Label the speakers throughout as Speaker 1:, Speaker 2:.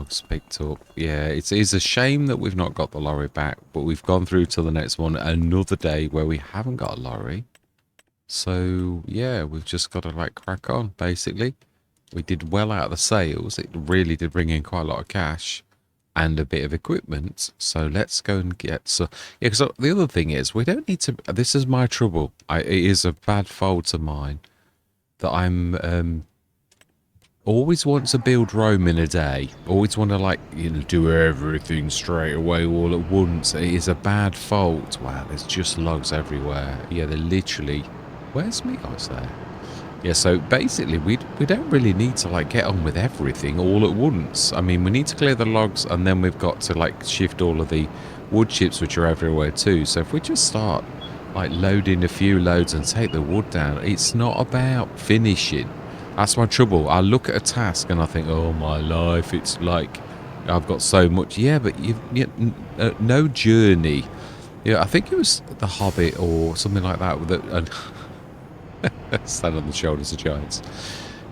Speaker 1: Logs picked up. Yeah, it's a shame that we've not got the lorry back, but we've gone through to the next one, another day where we haven't got a lorry. So, yeah, we've just got to, like, crack on, basically. We did well out of the sales. It really did bring in quite a lot of cash and a bit of equipment. So let's go and get some. Yeah, because the other thing is, we don't need to. This is my trouble. It is a bad fault of mine that I'm always want to build Rome in a day. Always want to, like, do everything straight away all at once. It is a bad fault. Wow, there's just logs everywhere. Yeah, they're literally. Where's me guys there? Yeah, so basically we don't really need to, like, get on with everything all at once. I mean, we need to clear the logs, and then we've got to, like, shift all of the wood chips, which are everywhere too. So if we just start, like, loading a few loads and take the wood down, it's not about finishing. That's my trouble. I look at a task and I think, oh my life, it's like I've got so much. Yeah, but no journey. Yeah, I think it was The Hobbit or something like that. Stand on the shoulders of giants.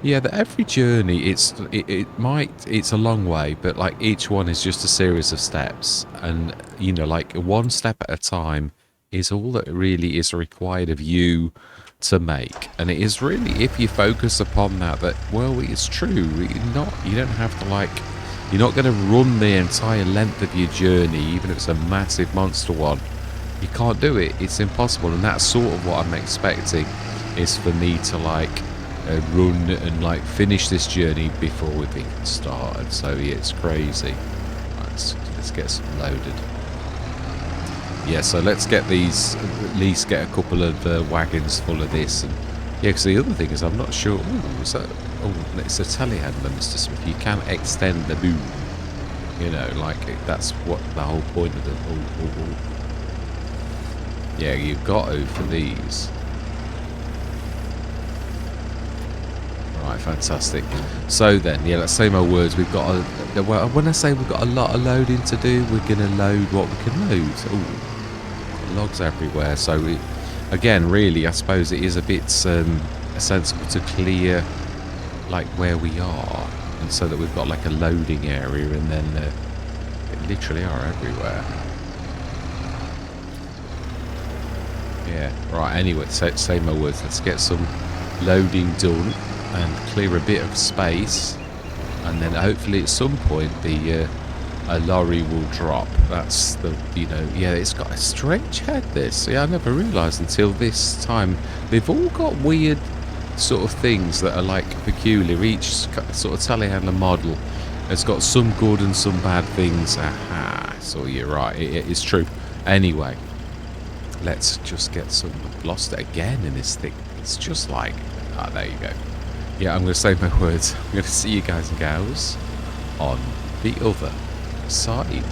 Speaker 1: Yeah, that every journey, it's a long way, but, like, each one is just a series of steps, and like, one step at a time is all that really is required of you to make. And it is really, if you focus upon that, well, it's true. You don't have to, like, you're not going to run the entire length of your journey, even if it's a massive monster one. You can't do it. It's impossible, and that's sort of what I'm expecting. Is for me to, like, run and, like, finish this journey before we've even started. So yeah, it's crazy. Right, let's get some loaded. Yeah, so let's get these, at least get a couple of wagons full of this. And yeah, because the other thing is, I'm not sure. Ooh, is that? Oh, it's a telehandler, Mr. Smith. You can extend the boom. Like, that's what the whole point of the. Oh. Yeah, you've got to for these. Right, fantastic. So then, yeah, let's say my words. We've got well, when I say we've got a lot of loading to do, we're going to load what we can load. Ooh, logs everywhere. So, again, really, I suppose it is a bit sensible to clear, like, where we are, and so that we've got, like, a loading area, and then they literally are everywhere. Yeah, right, anyway, say my words. Let's get some loading done and clear a bit of space, and then hopefully at some point a lorry will drop. That's the, yeah, it's got a strange head, this. Yeah, I never realised until this time. They've all got weird sort of things that are, like, peculiar. Each sort of telehandler model has got some good and some bad things. Aha, so you're right, it is true. Anyway, let's just get some. I've lost it again in this thing. It's just like, there you go. Yeah, I'm going to say my words. I'm going to see you guys and gals on the other side.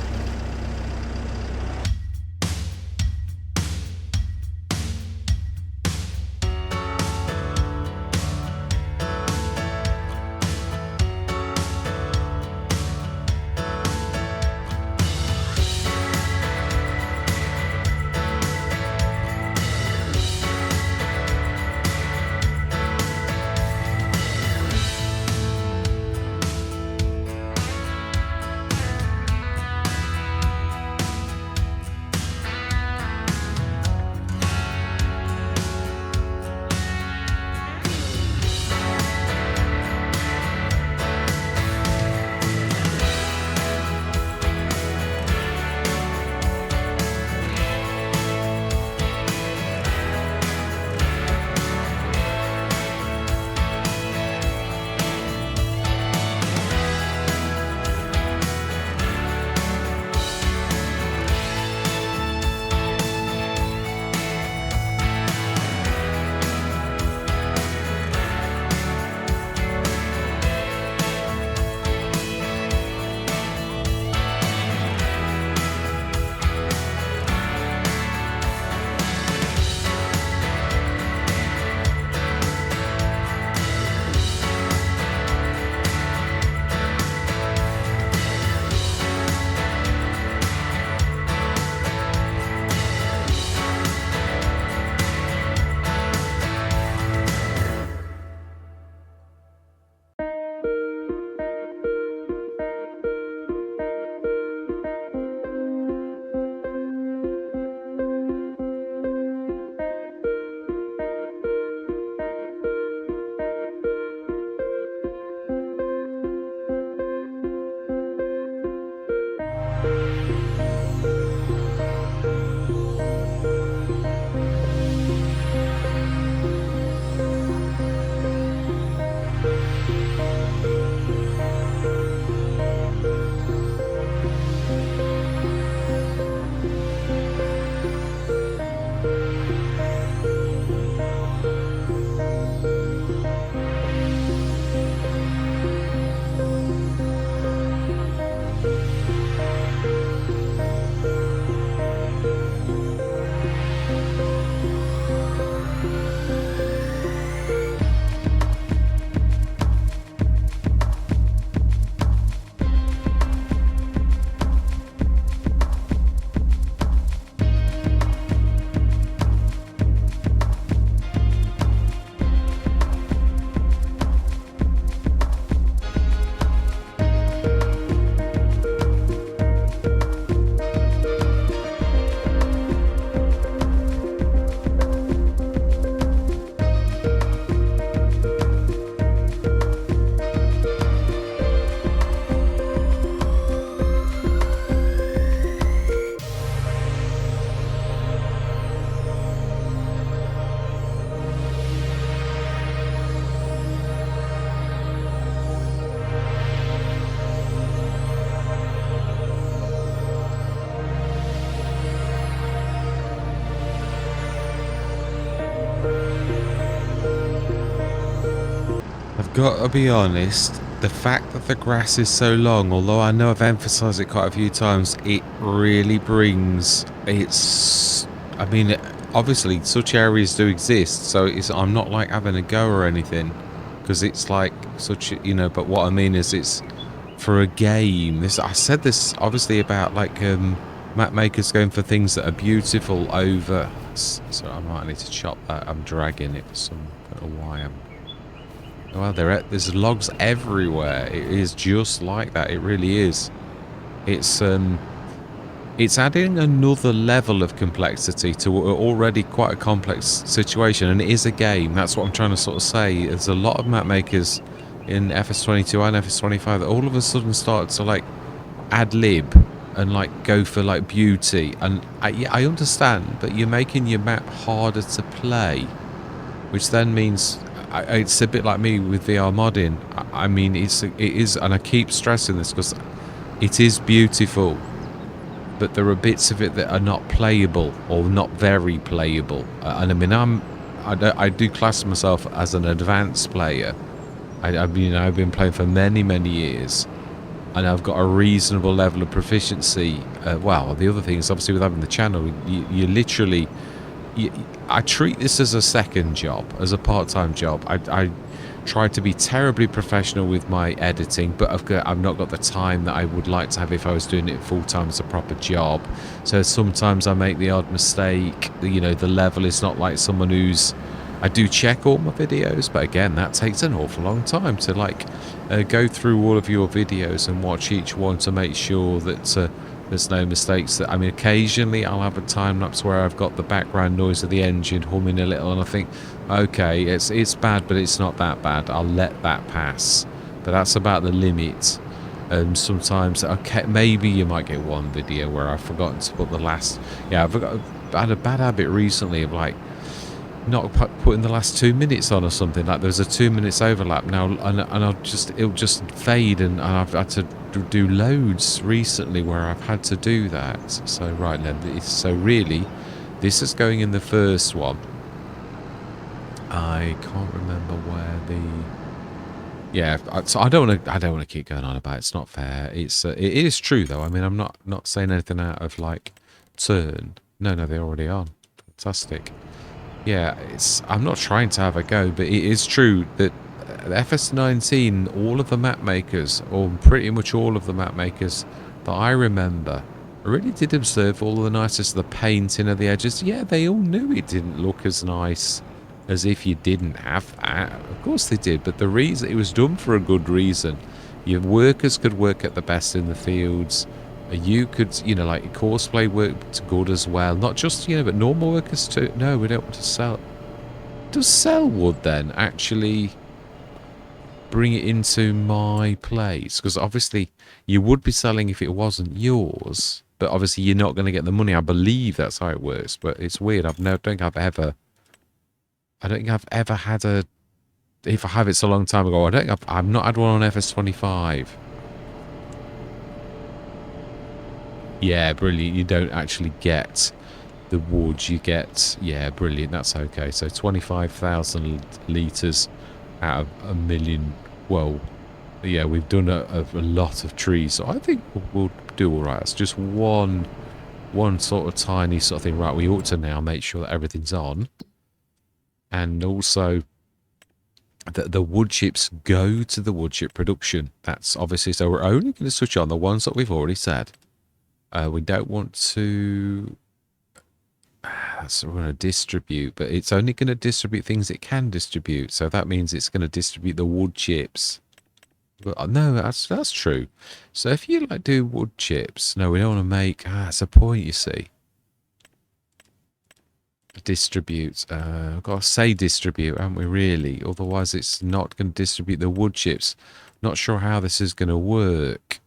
Speaker 1: Gotta be honest, the fact that the grass is so long, although I know I've emphasised it quite a few times, it really brings it's. I mean, obviously, such areas do exist, so I'm not like having a go or anything, because it's like such, you know. But what I mean is, it's for a game. I said this obviously about like map makers going for things that are beautiful over. So I might need to chop that. I'm dragging it. I don't know why I'm. Well, there's logs everywhere. It is just like that. It really is. It's adding another level of complexity to already quite a complex situation, and it is a game. That's what I'm trying to sort of say. There's a lot of map makers in FS22 and FS25 that all of a sudden start to like ad lib and like go for like beauty. And I understand, but you're making your map harder to play, which then means it's a bit like me with VR modding. I mean, it is, and I keep stressing this because it is beautiful, but there are bits of it that are not playable or not very playable. And I mean, I do class myself as an advanced player. I mean, I've been playing for many years, and I've got a reasonable level of proficiency. Well, the other thing is obviously with having the channel, you literally. I treat this as a second job, as a part-time job. I try to be terribly professional with my editing, but I've not got the time that I would like to have if I was doing it full-time as a proper job. So sometimes I make the odd mistake. You know, the level is not like someone who's... I do check all my videos, but again, that takes an awful long time to like go through all of your videos and watch each one to make sure that... there's no mistakes. I mean, occasionally I'll have a time lapse where I've got the background noise of the engine humming a little, and I think, okay, it's bad, but it's not that bad. I'll let that pass. But that's about the limit. Sometimes, okay, maybe you might get one video where I've forgotten to put the last. Yeah, I had a bad habit recently of like not putting the last 2 minutes on or something. Like there's a 2 minutes overlap now, and it'll just fade, and I've had to do loads recently where I've had to do that. So right then, so really, this is going in the first one. I can't remember where the. Yeah, so I don't want to keep going on about it. It's not fair. It is true though. I mean, I'm not saying anything out of like turn. No, they're already on. Fantastic. Yeah, I'm not trying to have a go, but it is true that FS19, all of the map makers, or pretty much all of the map makers that I remember, I really did observe all of the nicest of the painting of the edges. Yeah, they all knew it didn't look as nice as if you didn't have that. Of course they did, but the reason, it was done for a good reason. Your workers could work at the best in the fields. You could, you know, like cosplay worked good as well. Not just, you know, but normal workers too. No, we don't want to sell. Does sell wood then actually bring it into my place? Because obviously you would be selling if it wasn't yours. But obviously you're not going to get the money. I believe that's how it works. But it's weird. I don't think I've ever had a... If I have, it's a long time ago. I've not had one on FS25. Yeah, brilliant. You don't actually get the wood. You get... Yeah, brilliant. That's okay. So 25,000 litres out of a million. Well, yeah, we've done a lot of trees. So I think we'll do all right. It's just one sort of tiny sort of thing. Right, we ought to now make sure that everything's on. And also that the wood chips go to the wood chip production. That's obviously... So we're only going to switch on the ones that we've already said. We don't want to... So we're going to distribute, but it's only going to distribute things it can distribute. So that means it's going to distribute the wood chips. But no, that's true. So if you like do wood chips... No, we don't want to make... that's a point, you see. Distribute. I've got to say distribute, haven't we, really? Otherwise it's not going to distribute the wood chips. Not sure how this is going to work.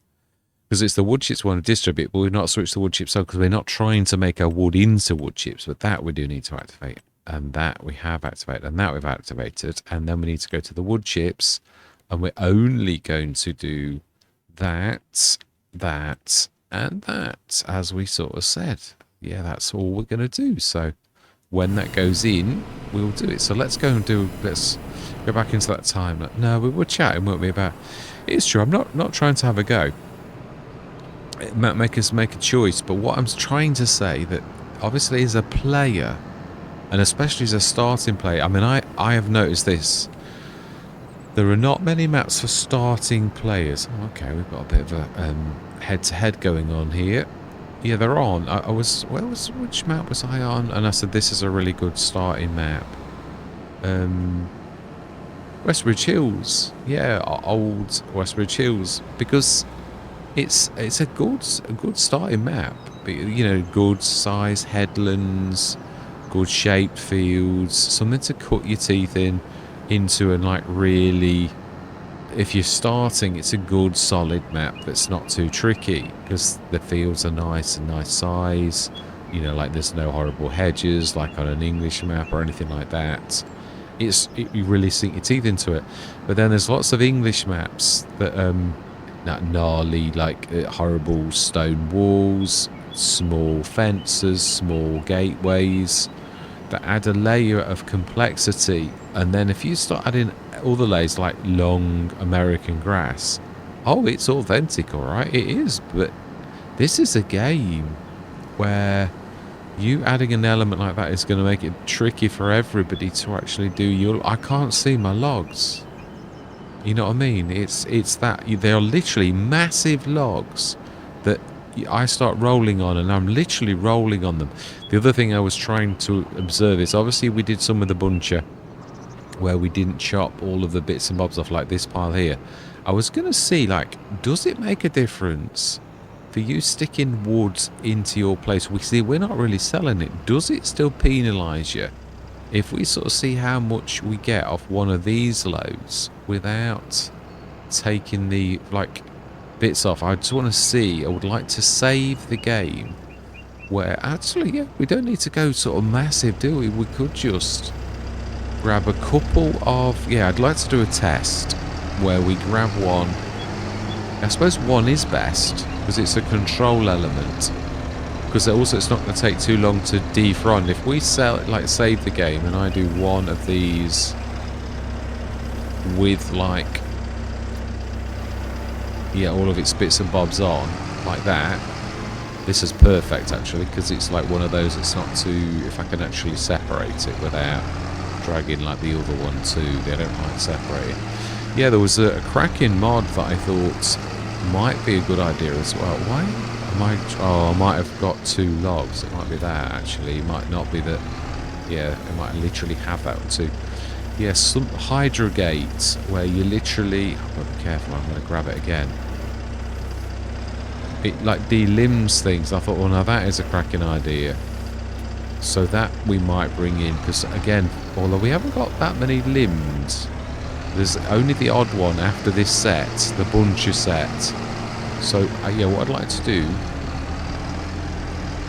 Speaker 1: Because it's the wood chips we want to distribute, but we've not switched the wood chips on because we're not trying to make our wood into wood chips. But that we do need to activate. And that we have activated. And that we've activated. And then we need to go to the wood chips. And we're only going to do that, and that, as we sort of said. Yeah, that's all we're going to do. So when that goes in, we'll do it. So let's go and do... Go back into that time. Like, no, we were chatting, weren't we, about... It's true, I'm not trying to have a go. It might make us make a choice, but what I'm trying to say, that obviously as a player, and especially as a starting player, I mean, I have noticed this. There are not many maps for starting players. Oh, okay, we've got a bit of a head-to-head going on here. Yeah, they're on. I was... Which map was I on? And I said, this is a really good starting map. Westridge Hills. Yeah, old Westridge Hills. Because it's a good starting map. You know, good size headlands, good shaped fields, something to cut your teeth into, and like really, if you're starting, it's a good solid map that's not too tricky, because the fields are nice and nice size. You know, like there's no horrible hedges like on an English map or anything like that. You really sink your teeth into it. But then there's lots of English maps that that gnarly, like horrible stone walls, small fences, small gateways that add a layer of complexity. And then if you start adding other layers like long American grass, oh, it's authentic, all right, it is. But this is a game where you adding an element like that is going to make it tricky for everybody to actually do. I can't see my logs. You know what I mean? It's that they are literally massive logs that I start rolling on, and I'm literally rolling on them. The other thing I was trying to observe is, obviously we did some of the buncher where we didn't chop all of the bits and bobs off, like this pile here. I was going to see, like, does it make a difference for you sticking wood into your place? We see we're not really selling it. Does it still penalise you if we sort of see how much we get off one of these loads without taking the, like, bits off? I just want to see. I would like to save the game where actually, yeah, we don't need to go sort of massive, do we? We could just grab a couple of... Yeah, I'd like to do a test where we grab one. I suppose one is best because it's a control element. Because also it's not going to take too long to defront. If we save the game and I do one of these with, like, yeah, all of its bits and bobs on, like that, this is perfect actually, because it's like one of those, it's not too... If I can actually separate it without dragging like the other one too, they don't like separating. Yeah, there was a cracking mod that I thought might be a good idea as well. Why? I might have got 2 logs. It might be that actually. It might not be that. Yeah, it might literally have that too. Yeah, some Hydra gates where you literally... I've got to be careful, I'm going to grab it again. It like delimbs things. I thought, well, now that is a cracking idea. So that we might bring in, because again, although we haven't got that many limbs, there's only the odd one after this set, the buncher set. So yeah, what I'd like to do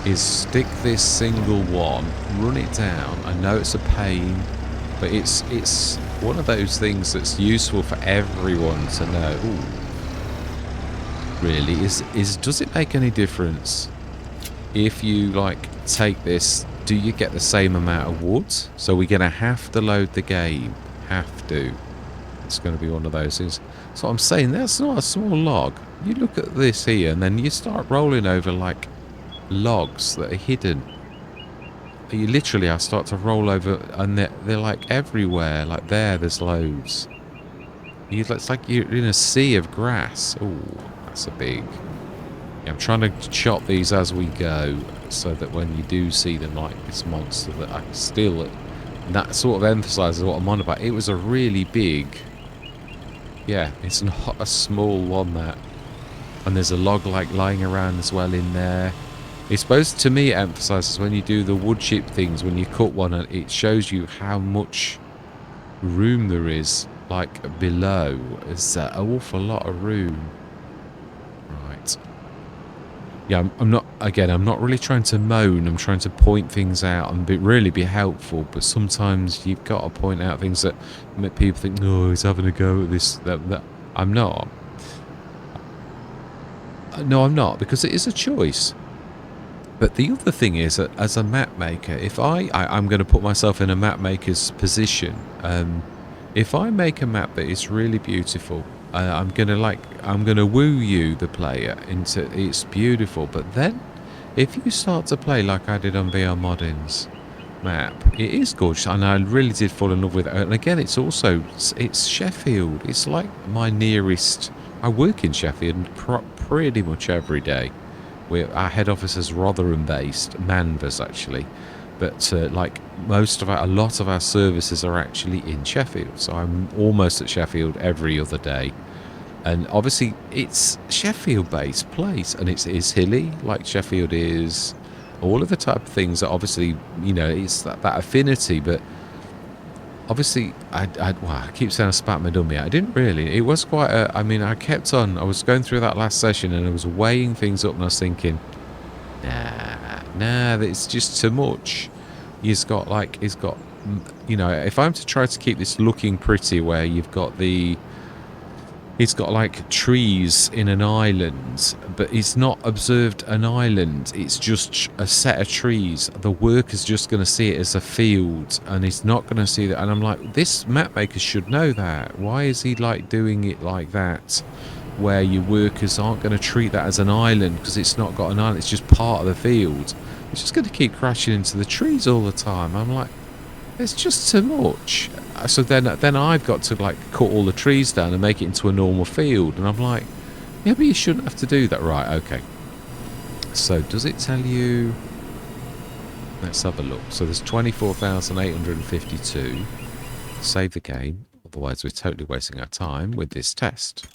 Speaker 1: is stick this single one, run it down. I know it's a pain, but it's one of those things that's useful for everyone to know. Ooh. Really, does it make any difference if you like take this? Do you get the same amount of wood? So we're gonna have to load the game. Have to. It's going to be one of those things. So I'm saying that's not a small log. You look at this here, and then you start rolling over like logs that are hidden. You literally, I start to roll over, and they're like everywhere. Like there's loads. It's like you're in a sea of grass. Oh, that's a big... Yeah, I'm trying to chop these as we go, so that when you do see them like this monster, that I can still... And that sort of emphasises what I'm on about. It was a really big... Yeah, it's not a small one, that. And there's a log like lying around as well in there. It's supposed to me, it emphasises when you do the wood chip things, when you cut one, it shows you how much room there is, like below. It's an awful lot of room. Right. Yeah, I'm not really trying to moan. I'm trying to point things out and really be helpful. But sometimes you've got to point out things that make people think, "Oh, he's having a go at this." That. I'm not. No, I'm not, because it is a choice. But the other thing is that as a map maker, if I'm going to put myself in a map maker's position, If I make a map that is really beautiful, I'm gonna woo you, the player, into it's beautiful. But then, if you start to play like I did on VR Modding's map, it is gorgeous, and I really did fall in love with it. And again, it's Sheffield. It's like my nearest. I work in Sheffield pretty much every day. Our head office is Rotherham based, Manvers actually. But like a lot of our services are actually in Sheffield. So I'm almost at Sheffield every other day. And obviously it's Sheffield-based place, and it is hilly, like Sheffield is. All of the type of things that obviously, it's that affinity. But obviously, I keep saying I spat my dummy out. I didn't really. It was quite I was going through that last session, and I was weighing things up, and I was thinking, nah, it's just too much. If I'm to try to keep this looking pretty, where it's got like trees in an island, but it's not observed an island, it's just a set of trees. The worker's just going to see it as a field, and he's not going to see that. And I'm like, this map maker should know that. Why is he like doing it like that, where your workers aren't going to treat that as an island, because it's not got an island, it's just part of the field. It's just going to keep crashing into the trees all the time. I'm like, it's just too much. So then I've got to like cut all the trees down and make it into a normal field, and I'm like, yeah, but you shouldn't have to do that. Right, okay. So does it tell you? Let's have a look. So there's 24,852. Save the game, otherwise we're totally wasting our time with this test.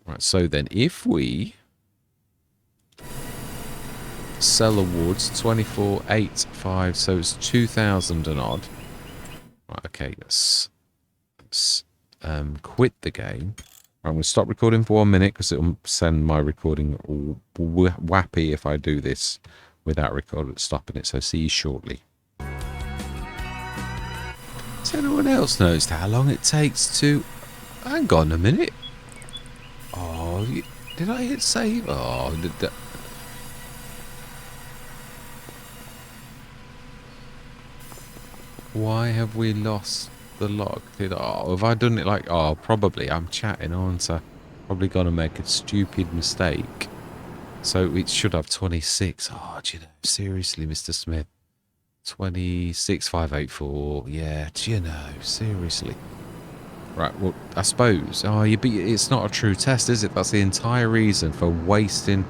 Speaker 1: Right, so then if we sell awards 24,855, so it's 2,000 and odd. Right, okay, let's quit the game. I'm going to stop recording for 1 minute, because it'll send my recording all wappy if I do this without stopping it. So see you shortly. Has anyone else noticed how long it takes to... Hang on a minute. Oh, did I hit save? Oh, why have we lost the log? Have I done it like... Oh, probably. I'm chatting, aren't I? Probably going to make a stupid mistake. So it should have 26. Oh, do you know? Seriously, Mr. Smith. 26,584. Yeah, do you know? Seriously. Right, well, I suppose. Oh, it's not a true test, is it? That's the entire reason for wasting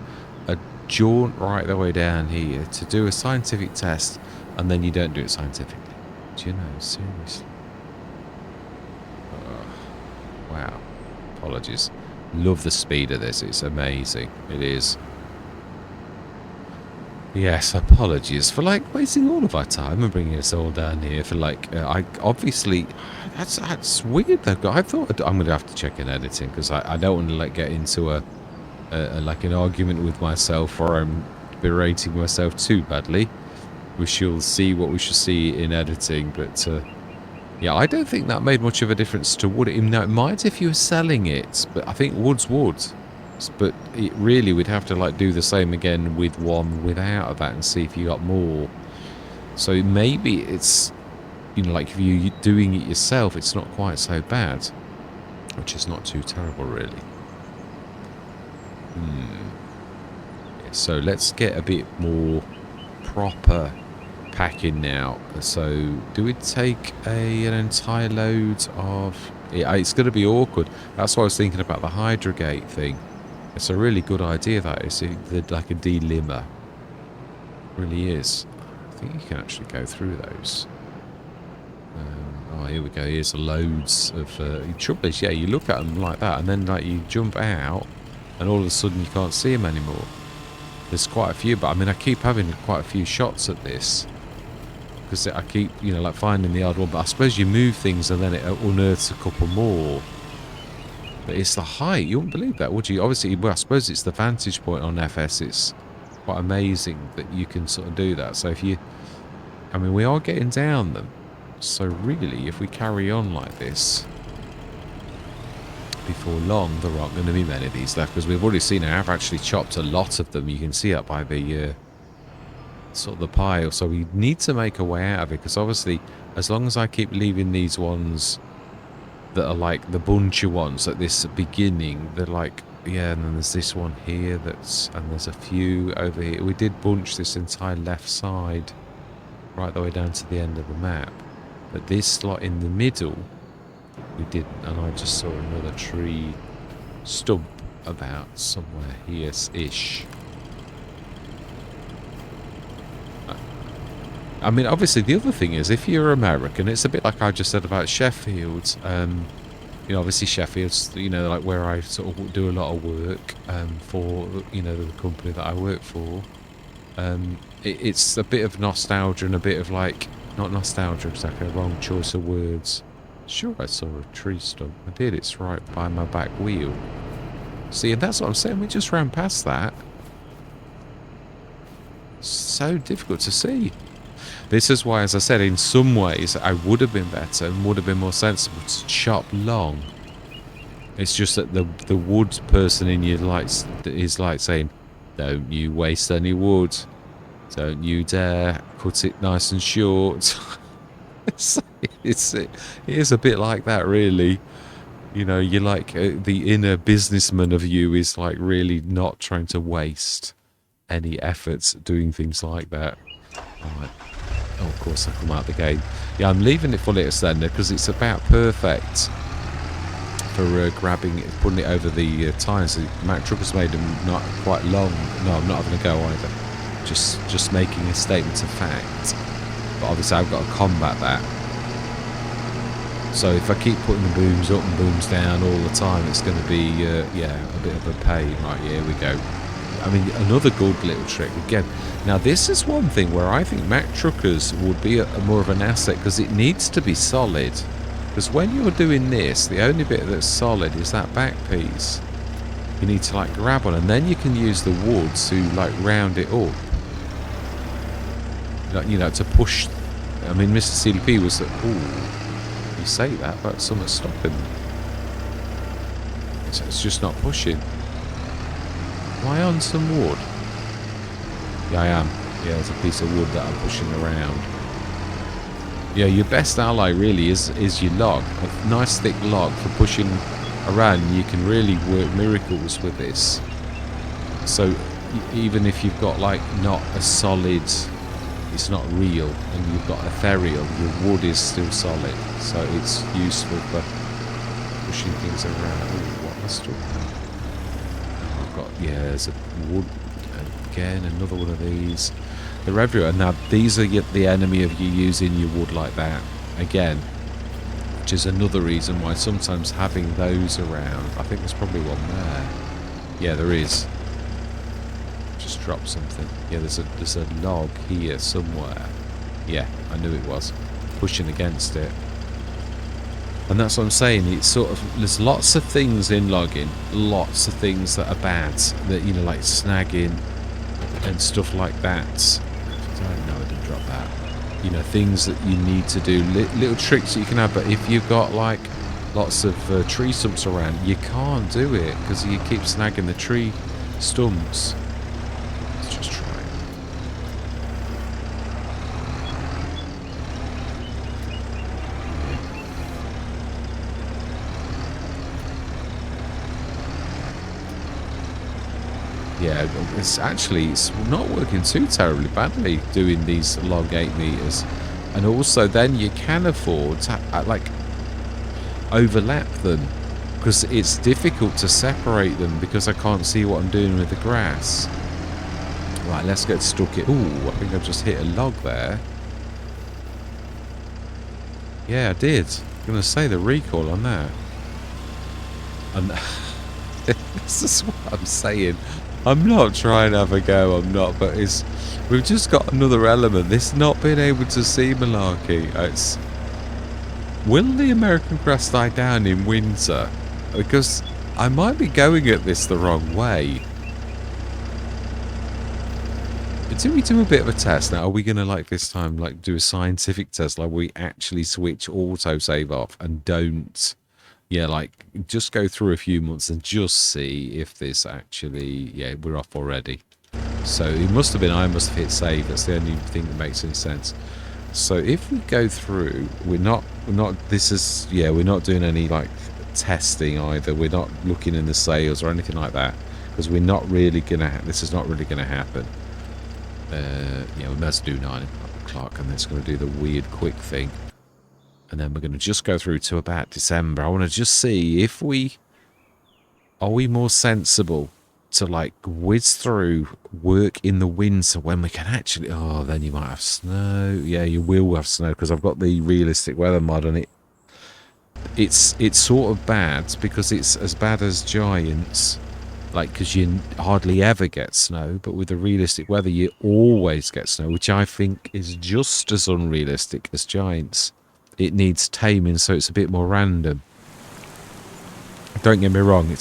Speaker 1: a jaunt right the way down here to do a scientific test, and then you don't do it scientifically. Do you know? Seriously. Wow. Apologies. Love the speed of this. It's amazing. It is. Yes, apologies for like wasting all of our time and bringing us all down here for like. I obviously that's weird though. I thought I'm gonna have to check in editing, because I don't want to like get into a like an argument with myself, or I'm berating myself too badly. We shall see what we shall see in editing, but yeah, I don't think that made much of a difference to wood. Now, it might if you were selling it, but I think wood's wood. But it really would have to like do the same again with one without that and see if you got more. So maybe it's, like if you're doing it yourself, it's not quite so bad, which is not too terrible really. So let's get a bit more proper packing now. So do we take an entire load of... Yeah, it's going to be awkward. That's why I was thinking about the Hydrogate thing. It's a really good idea, that is. Like a delimber. It really is. I think you can actually go through those. Oh, here we go. Here's loads of... the trouble is, yeah, you look at them like that, and then like you jump out, and all of a sudden you can't see them anymore. There's quite a few, but I mean, I keep having quite a few shots at this, because I keep, like finding the odd one. But I suppose you move things and then it unearths a couple more. But it's the height. You wouldn't believe that, would you? Obviously, well, I suppose it's the vantage point on FS. It's quite amazing that you can sort of do that. So if you... I mean, we are getting down them. So really, if we carry on like this, before long, there aren't going to be many of these left, because we've already seen I've actually chopped a lot of them. You can see that by the sort of the pile. So we need to make a way out of it, because obviously As long as I keep leaving these ones that are like the buncher ones at this beginning, they're like, yeah, and then there's this one here and there's a few over here. We did bunch this entire left side right the way down to the end of the map. But this slot in the middle, we didn't, and I just saw another tree stump about somewhere here-ish. I mean, obviously, the other thing is, if you're American, it's a bit like I just said about Sheffield. You know, obviously Sheffield's, you know, like where I sort of do a lot of work for, you know, the company that I work for. It's a bit of nostalgia and a bit of like, not nostalgia, exactly, wrong choice of words. Sure, I saw a tree stump. I did, it's right by my back wheel. See, and that's what I'm saying, we just ran past that. So difficult to see. This is why, as I said, in some ways, I would have been better and would have been more sensible to chop long. It's just that the wood person in you is like saying, don't you waste any wood. Don't you dare cut it nice and short. It is a bit like that, really. You know, you're like, the inner businessman of you is like really not trying to waste any efforts doing things like that. Right. Oh, of course, I come out the gate. Yeah, I'm leaving it fully extended because it's about perfect for grabbing it, putting it over the tyres. The Mack truck has made them not quite long. No, I'm not having a go either. Just making a statement of fact. But obviously, I've got to combat that. So if I keep putting the booms up and booms down all the time, it's going to be, yeah, a bit of a pain. Right, here we go. I mean, another good little trick again. Now, this is one thing where I think Mack truckers would be more of an asset because it needs to be solid. Because when you're doing this, the only bit that's solid is that back piece. You need to like grab on, and then you can use the wood to like round it up. Like, you know, to push. I mean, Mr. CDP was that. Ooh, you say that, but something's stopping. So it's just not pushing. Am I on some wood? Yeah, I am. Yeah, there's a piece of wood that I'm pushing around. Yeah, your best ally really is your log. A nice thick log for pushing around. You can really work miracles with this. So even if you've got like not a solid, it's not real, and you've got ethereal, your wood is still solid. So it's useful for pushing things around. Oh, what was that? Yeah, there's a wood again, another one of these. They're everywhere. Now, these are the enemy of you using your wood like that. Again, which is another reason why sometimes having those around. I think there's probably one there. Yeah, there is. Just dropped something. Yeah, there's a log here somewhere. Yeah, I knew it was. Pushing against it. And that's what I'm saying, it's sort of, there's lots of things in logging, lots of things that are bad, that, you know, like snagging and stuff like that. No, I didn't drop that. You know, things that you need to do, little tricks that you can have, but if you've got like lots of tree stumps around, you can't do it because you keep snagging the tree stumps. Let's just try it. Yeah, it's not working too terribly badly doing these log 8 meters, and also then you can afford to like overlap them because it's difficult to separate them because I can't see what I'm doing with the grass. Right, let's get stuck in. Ooh, I think I've just hit a log there. Yeah, I did. I'm gonna say the recoil on that. And this is what I'm saying. I'm not trying to have a go, I'm not, but we've just got another element. This not being able to see malarkey. Will the American grass die down in winter? Because I might be going at this the wrong way. Do we do a bit of a test now? Are we going to, like, this time, like, do a scientific test? Like, we actually switch autosave off and don't... Yeah, like, just go through a few months and just see if this actually... Yeah, we're off already. So, it must have been I must have hit save. That's the only thing that makes any sense. So if we go through, we're not this is, yeah, we're not doing any like testing either. We're not looking in the sales or anything like that, because we're not really gonna this is not really gonna happen. Yeah, we must do 9 o'clock, and it's going to do the weird quick thing, and then we're going to just go through to about December. I want to just see if are we more sensible to like whiz through, work in the winter when we can actually, oh, then you might have snow. Yeah, you will have snow, because I've got the realistic weather mod, and it's sort of bad, because it's as bad as Giants, like, because you hardly ever get snow, but with the realistic weather you always get snow, which I think is just as unrealistic as Giants. It needs taming, so it's a bit more random. Don't get me wrong,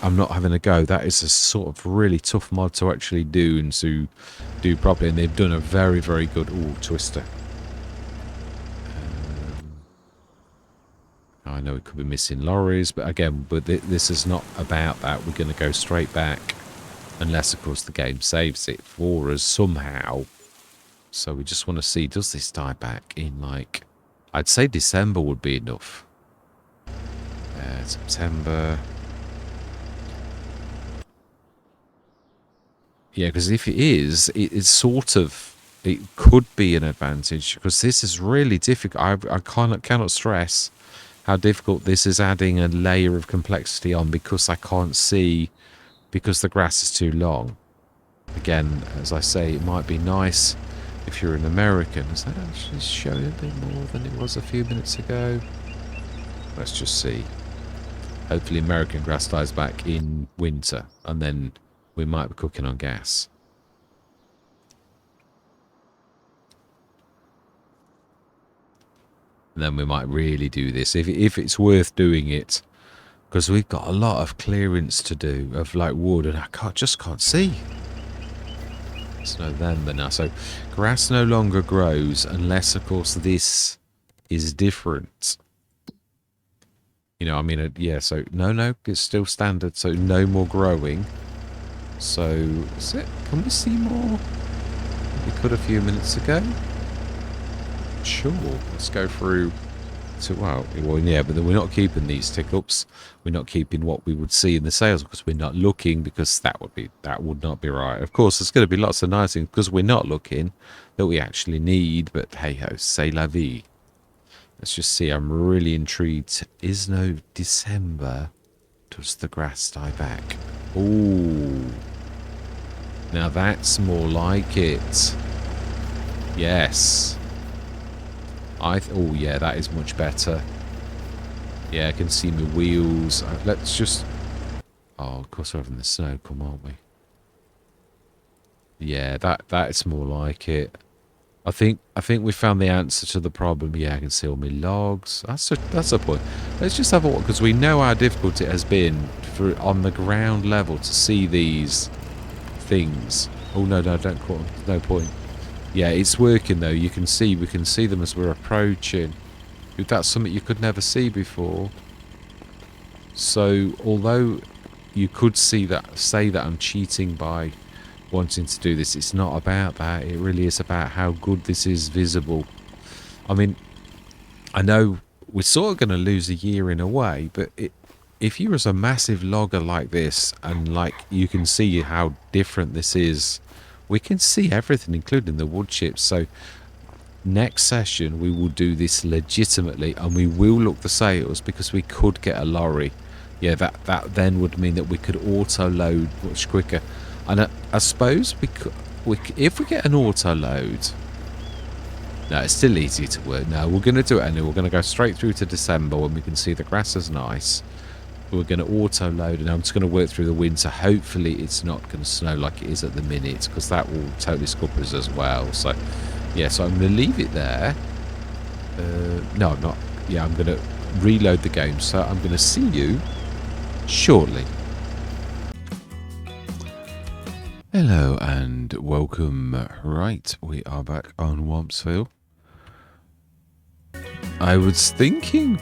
Speaker 1: I'm not having a go. That is a sort of really tough mod to actually do and to do properly, and they've done a very, very good twister. I know it could be missing lorries, but again, this is not about that. We're going to go straight back, unless, of course, the game saves it for us somehow. So we just want to see, does this die back in, like, I'd say December would be enough. September. Yeah, because if it is, it's sort of, it could be an advantage, because this is really difficult. I cannot stress how difficult this is, adding a layer of complexity on, because I can't see, because the grass is too long. Again, as I say, it might be nice if you're an American. Is that actually showing a bit more than it was a few minutes ago? Let's just see. Hopefully American grass dies back in winter, and then we might be cooking on gas. And then we might really do this, if it's worth doing it, because we've got a lot of clearance to do of like wood, and I just can't see. It's November now, so grass no longer grows unless, of course, this is different. You know, I mean, yeah, so no, it's still standard, so no more growing. So, is it? Can we see more? We could a few minutes ago. Sure, let's go through to, well, yeah, but then we're not keeping these tick-ups. We're not keeping what we would see in the sales, because we're not looking, because that would not be right. Of course, there's going to be lots of nice things, because we're not looking, that we actually need, but hey-ho, c'est la vie. Let's just see. I'm really intrigued. Is no December. Does the grass die back? Ooh. Now that's more like it. Yes. Oh yeah, that is much better. Yeah, I can see my wheels. Let's just... Oh, of course we're having the snow come, aren't we? Yeah, that's more like it. I think we found the answer to the problem. Yeah, I can see all my logs. That's a point. Let's just have a look, because we know how difficult it has been for on the ground level to see these things. Oh no, don't call them. No point. Yeah, it's working though. We can see them as we're approaching. That's something you could never see before. So although you could say that I'm cheating by wanting to do this, it's not about that. It really is about how good this is visible. I mean, I know we're sort of going to lose a year in a way, but if you're as a massive logger like this, and like you can see how different this is, we can see everything, including the wood chips. So next session we will do this legitimately, and we will look the sales, because we could get a lorry. Yeah, that then would mean that we could auto load much quicker. And I suppose if we get an auto load, no, it's still easy to work. No, we're going to do it anyway. We're going to go straight through to December when we can see the grass is nice. We're going to auto load, and I'm just going to work through the winter. Hopefully it's not going to snow like it is at the minute, because that will totally scupper us as well. So yeah, so I'm going to leave it there. No, I'm not. Yeah, I'm going to reload the game. So I'm going to see you shortly. Hello and welcome. Right, we are back on Wamspville. I was thinking,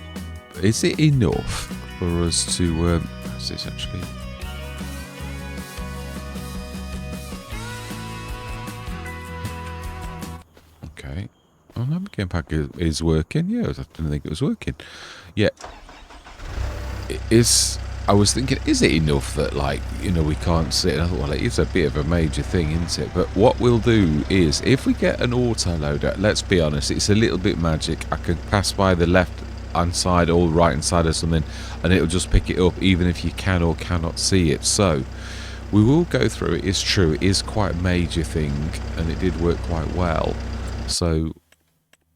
Speaker 1: is it enough for us to... what's this actually? Okay. Oh, no, game pack is working. Yeah, I didn't think it was working. Yeah, it is. I was thinking, is it enough that, like, you know, we can't sit? And I thought, well, it is a bit of a major thing, isn't it? But what we'll do is, if we get an auto loader, let's be honest, it's a little bit magic. I can pass by the left hand side or right hand side or something, and it'll just pick it up, even if you can or cannot see it. So we will go through it. It's true, it is quite a major thing, and it did work quite well. So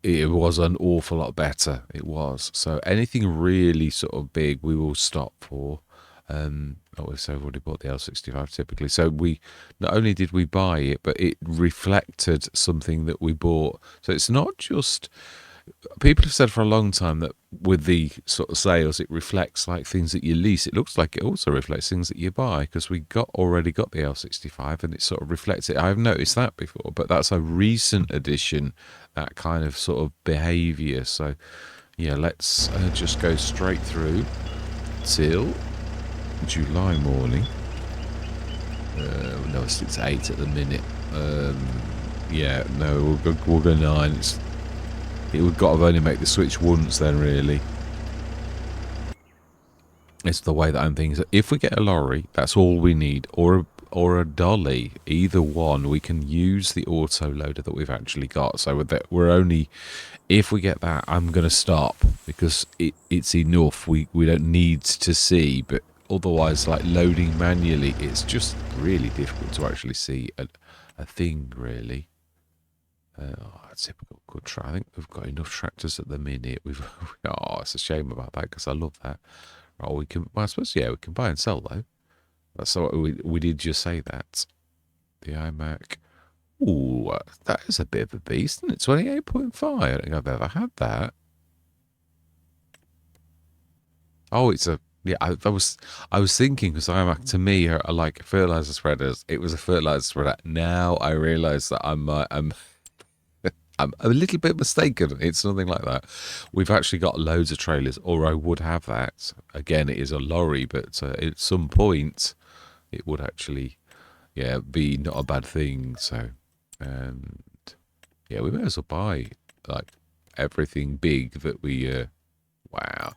Speaker 1: it was an awful lot better. It was. So anything really sort of big, we will stop for. So I've already bought the L65 typically. So we not only did we buy it, but it reflected something that we bought. So it's not just. People have said for a long time that with the sort of sales, it reflects like things that you lease. It looks like it also reflects things that you buy, because we already got the L65 and it sort of reflects it. I've noticed that before, but that's a recent addition, that kind of sort of behaviour. So yeah, let's just go straight through till July morning. No, it's 8 at the minute. Yeah, no, we'll go 9. It would got to only make the switch once then, really. It's the way that I'm thinking. If we get a lorry, that's all we need, or a dolly, either one. We can use the auto loader that we've actually got. So with that, we're only. If we get that, I'm going to stop, because it's enough. We don't need to see, but otherwise, like loading manually, it's just really difficult to actually see a thing, really. Typical good try. I think we've got enough tractors at the minute. It's a shame about that, because I love that. Right, we can. Well, I suppose we can buy and sell though. That's what we did just say that. The iMac. Ooh, that is a bit of a beast, isn't it? 28.5. I don't think I've ever had that. Oh, it's a. Yeah, I was thinking, because iMac to me are like fertilizer spreaders. It was a fertilizer spreader. Now I realise that I'm a little bit mistaken. It's nothing like that. We've actually got loads of trailers, or I would have that. Again, it is a lorry, but at some point, it would actually, be not a bad thing. So, and we may as well buy like everything big that we. Wow,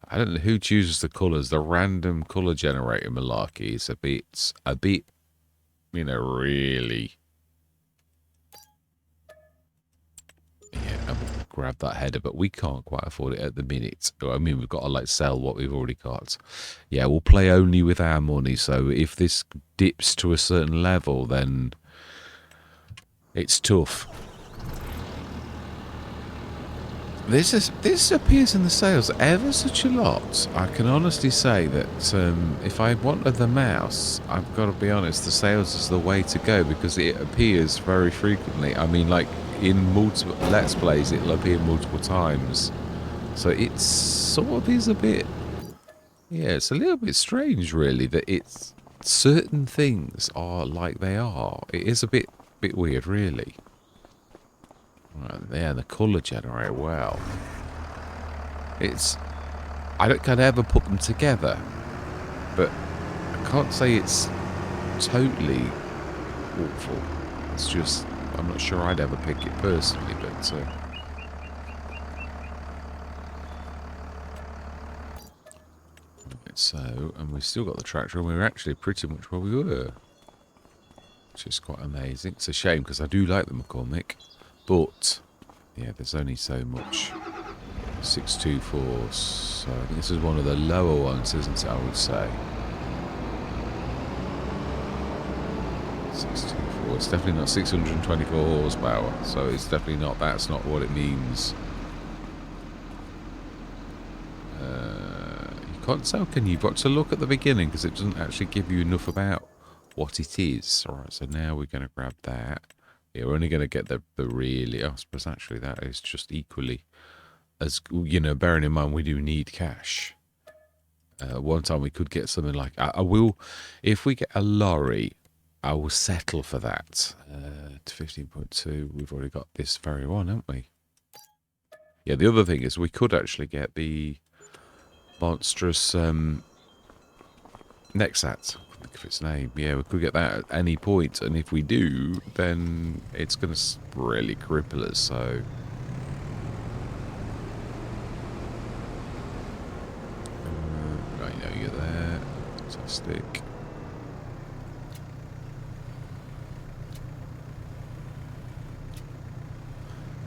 Speaker 1: I don't know who chooses the colours. The random colour generator malarkey is a bit, really. Yeah, and we'll grab that header, but we can't quite afford it at the minute. I mean, we've got to like sell what we've already got. Yeah, we'll play only with our money. So if this dips to a certain level, then it's tough. This appears in the sales ever such a lot. I can honestly say that if I wanted the mouse, I've got to be honest, the sales is the way to go, because it appears very frequently. I mean, like in multiple Let's Plays, it'll appear multiple times. So it's sort of is a bit, it's a little bit strange, really, that it's certain things are like they are. It is a bit weird, really. Right, yeah, the colour generator, well. I can't ever put them together, but I can't say it's totally awful. It's just, I'm not sure I'd ever pick it personally, but... So, and we've still got the tractor, and we're actually pretty much where we were, which is quite amazing. It's a shame, because I do like the McCormick, but yeah, there's only so much. 624, so I think this is one of the lower ones, isn't it? I would say 624. It's definitely not 624 horsepower, so it's definitely not. That's not what it means. You can't tell, can you? You've got to look at the beginning, because it doesn't actually give you enough about what it is. All right, so now we're going to grab that. Yeah, we're only going to get the really. I suppose actually that is just equally as, bearing in mind we do need cash. One time we could get something like, I will, if we get a lorry, I will settle for that. To 15.2, we've already got this very one, haven't we? Yeah, the other thing is we could actually get the monstrous Nexat. I think of its name. Yeah, we could get that at any point, and if we do, then it's going to really cripple us. So Stick.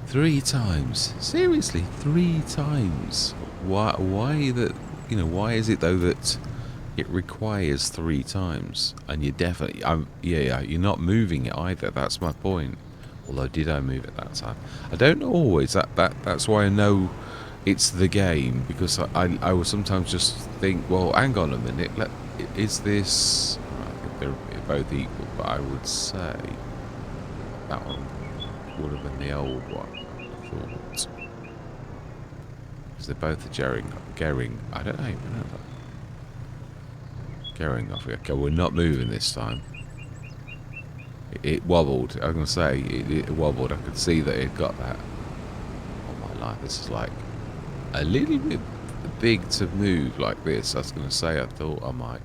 Speaker 1: Three times. Seriously, 3 times. Why that, why is it though that it requires 3 times? And you definitely, yeah, you're not moving it either. That's my point. Although, did I move it that time? I don't always. That's why I know it's the game, because I will sometimes just think, well, hang on a minute. Is this? I think they're both equal, but I would say that one would have been the old one. I thought, because they're both the Gering. I don't even know that. Gering off. Okay, we're not moving this time. It wobbled. I'm gonna say it wobbled. I could see that it got that. Oh my life! This is like a little bit big to move like this. I was gonna say. I thought I might.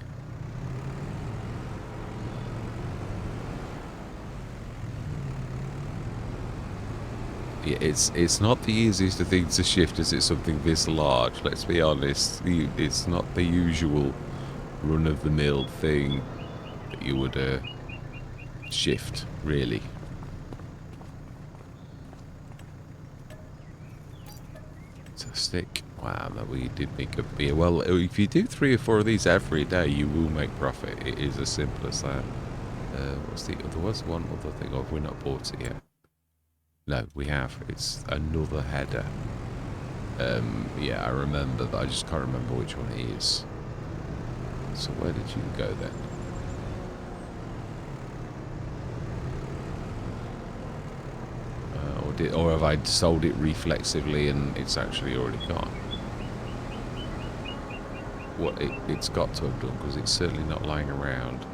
Speaker 1: Yeah, it's not the easiest of things to shift, as it's something this large. Let's be honest. It's not the usual run-of-the-mill thing that you would shift, really. So stick. Wow, that we did make a beer. Well, if you do 3 or 4 of these every day, you will make profit. It is as simple as that. What's the other? What's one other thing? Oh, we're not bought it yet. No, we have. It's another header. Yeah, I remember, but I just can't remember which one it is. So where did you go then? Or have I sold it reflexively and it's actually already gone? What it's got to have done, because it's certainly not lying around.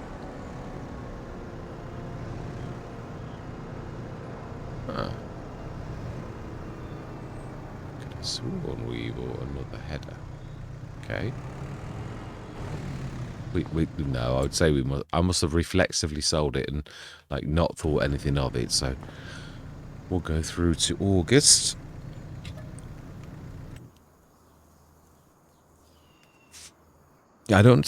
Speaker 1: Could have sworn we bought another header. Okay. No, I would say I must have reflexively sold it and like not thought anything of it. So we'll go through to August. Don't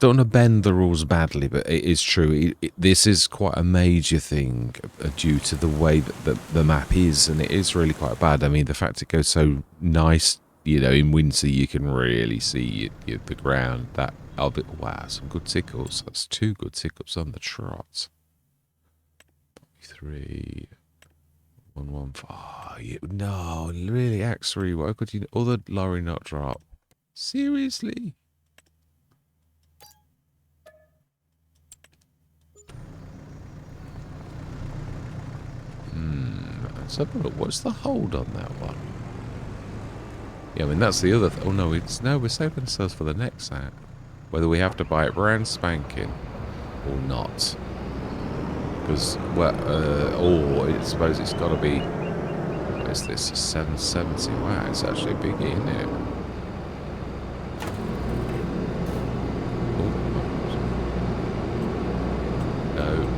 Speaker 1: want to bend the rules badly, but it is true. This is quite a major thing due to the way that the map is, and it is really quite bad. I mean, the fact it goes so nice, in winter you can really see the ground. Wow, some good tickles. That's 2 good tickles on the trot. 3, 1, 1, 5. Oh, no, really, X3. Why could you other lorry not drop? Seriously? Let's have a look. What's the hold on that one? Yeah, I mean, that's the other... Oh, no, we're saving ourselves for the next set. Whether we have to buy it brand spanking or not. Because, well, I suppose it's got to be... What is this? 770. Wow, it's actually biggie, isn't it? No.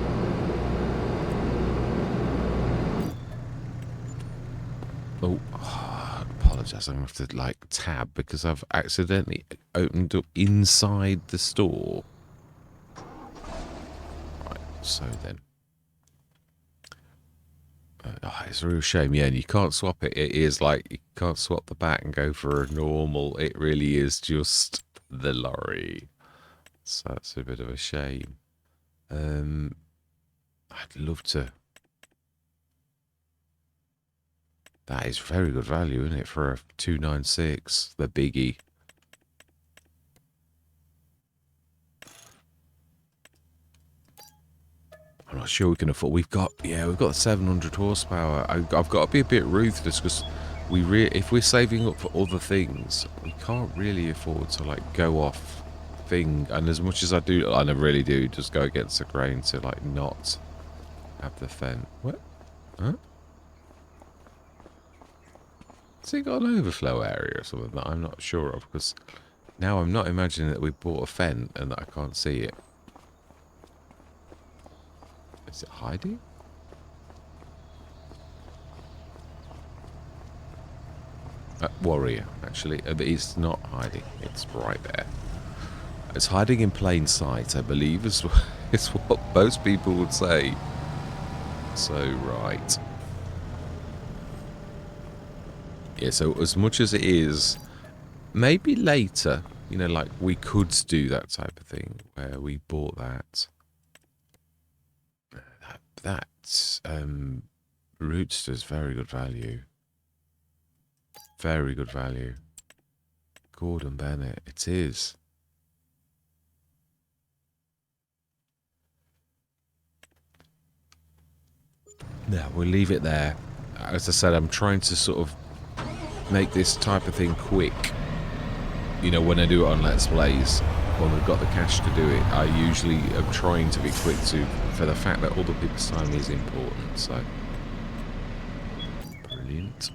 Speaker 1: Oh, I apologise. I'm going to have to, tab because I've accidentally opened up inside the store. Right, so then. It's a real shame. Yeah, and you can't swap it. It is you can't swap the back and go for a normal. It really is just the lorry. So that's a bit of a shame. I'd love to. That is very good value, isn't it, for a 296, the biggie. I'm not sure we can afford. We've got 700 horsepower. I've got to be a bit ruthless because if we're saving up for other things, we can't really afford to go off thing. And as much as I do, and I really do, just go against the grain to not have the fence. What? Huh? Has it got an overflow area or something that I'm not sure of? Because now I'm not imagining that we bought a fence and that I can't see it. Is it hiding? Warrior, actually. But it's not hiding. It's right there. It's hiding in plain sight, I believe, is what most people would say. So, right. Yeah, so as much as it is, maybe later, you know, like we could do that type of thing where we bought that. That Rootster's very good value. Very good value. Gordon Bennett, it is. Yeah, we'll leave it there. As I said, I'm trying to sort of make this type of thing quick. You know, when I do it on Let's Plays, when we've got the cash to do it, I usually am trying to be quick for the fact that other people's time is important, so. Brilliant.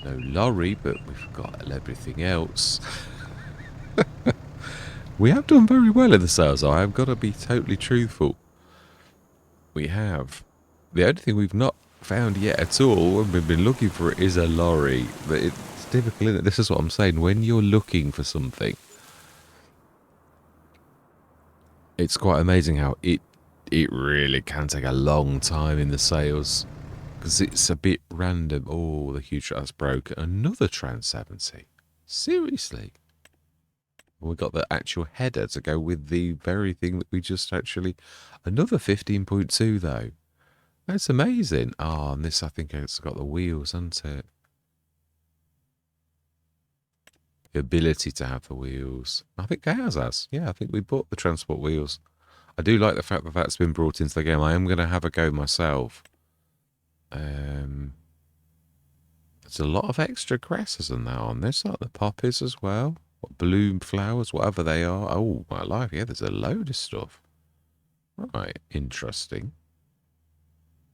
Speaker 1: No lorry, but we've got everything else. We have done very well in the sales. I've got to be totally truthful. We have. The only thing we've not found yet at all, and we've been looking for it, is a lorry. But it's difficult, isn't it? This is what I'm saying. When you're looking for something, it's quite amazing how it really can take a long time in the sales. Because it's a bit random. Oh, the huge that's broken. Another Trans 70. Seriously? We got the actual header to go with the very thing that we just actually... Another 15.2 though. That's amazing. Oh, and this I think it's got the wheels, hasn't it? The ability to have the wheels. I think ours has. Yeah, I think we bought the transport wheels. I do like the fact that that's been brought into the game. I am going to have a go myself. There's a lot of extra grasses and that on this, like the poppies as well. What, bloom flowers, whatever they are. Oh, my life. Yeah, there's a load of stuff. Right, interesting.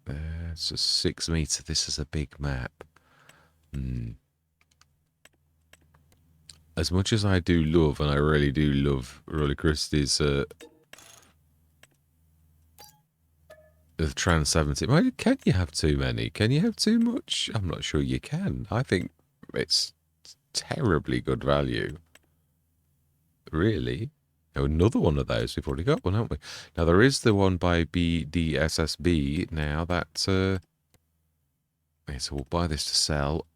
Speaker 1: It's a 6 meter. This is a big map. As much as I do love, and I really do love Roller Christie's the Trans 70. Can you have too many? Can you have too much? I'm not sure you can. I think it's terribly good value. Really? Oh, another one of those. We've already got one, haven't we? Now, there is the one by BDSSB now that... okay, so we'll buy this to sell.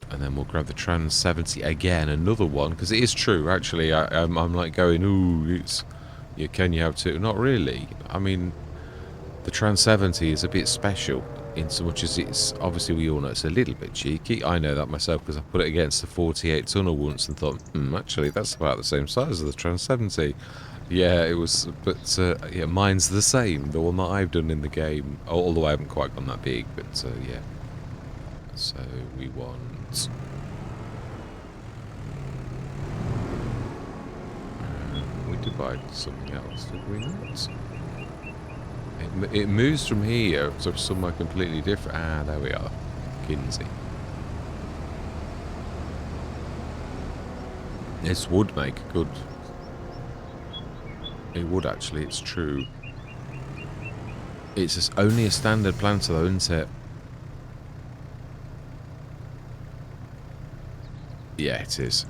Speaker 1: And then we'll grab the Trans 70 again, another one. Because it is true, actually. I'm like going, ooh, it's... Yeah, can you have two? Not really. I mean, the Trans 70 is a bit special. In so much as it's, obviously we all know it's a little bit cheeky. I know that myself because I put it against the 48 tonner once and thought, actually that's about the same size as the Trans 70. Yeah, it was, but yeah, mine's the same, the one that I've done in the game, although I haven't quite gone that big, but yeah. So we want... we did buy something else, did we not? It moves from here to somewhere completely different. Ah, there we are. Kinsey. This would make good... It would actually, it's true. It's just only a standard planter though, isn't it? Yeah, it is.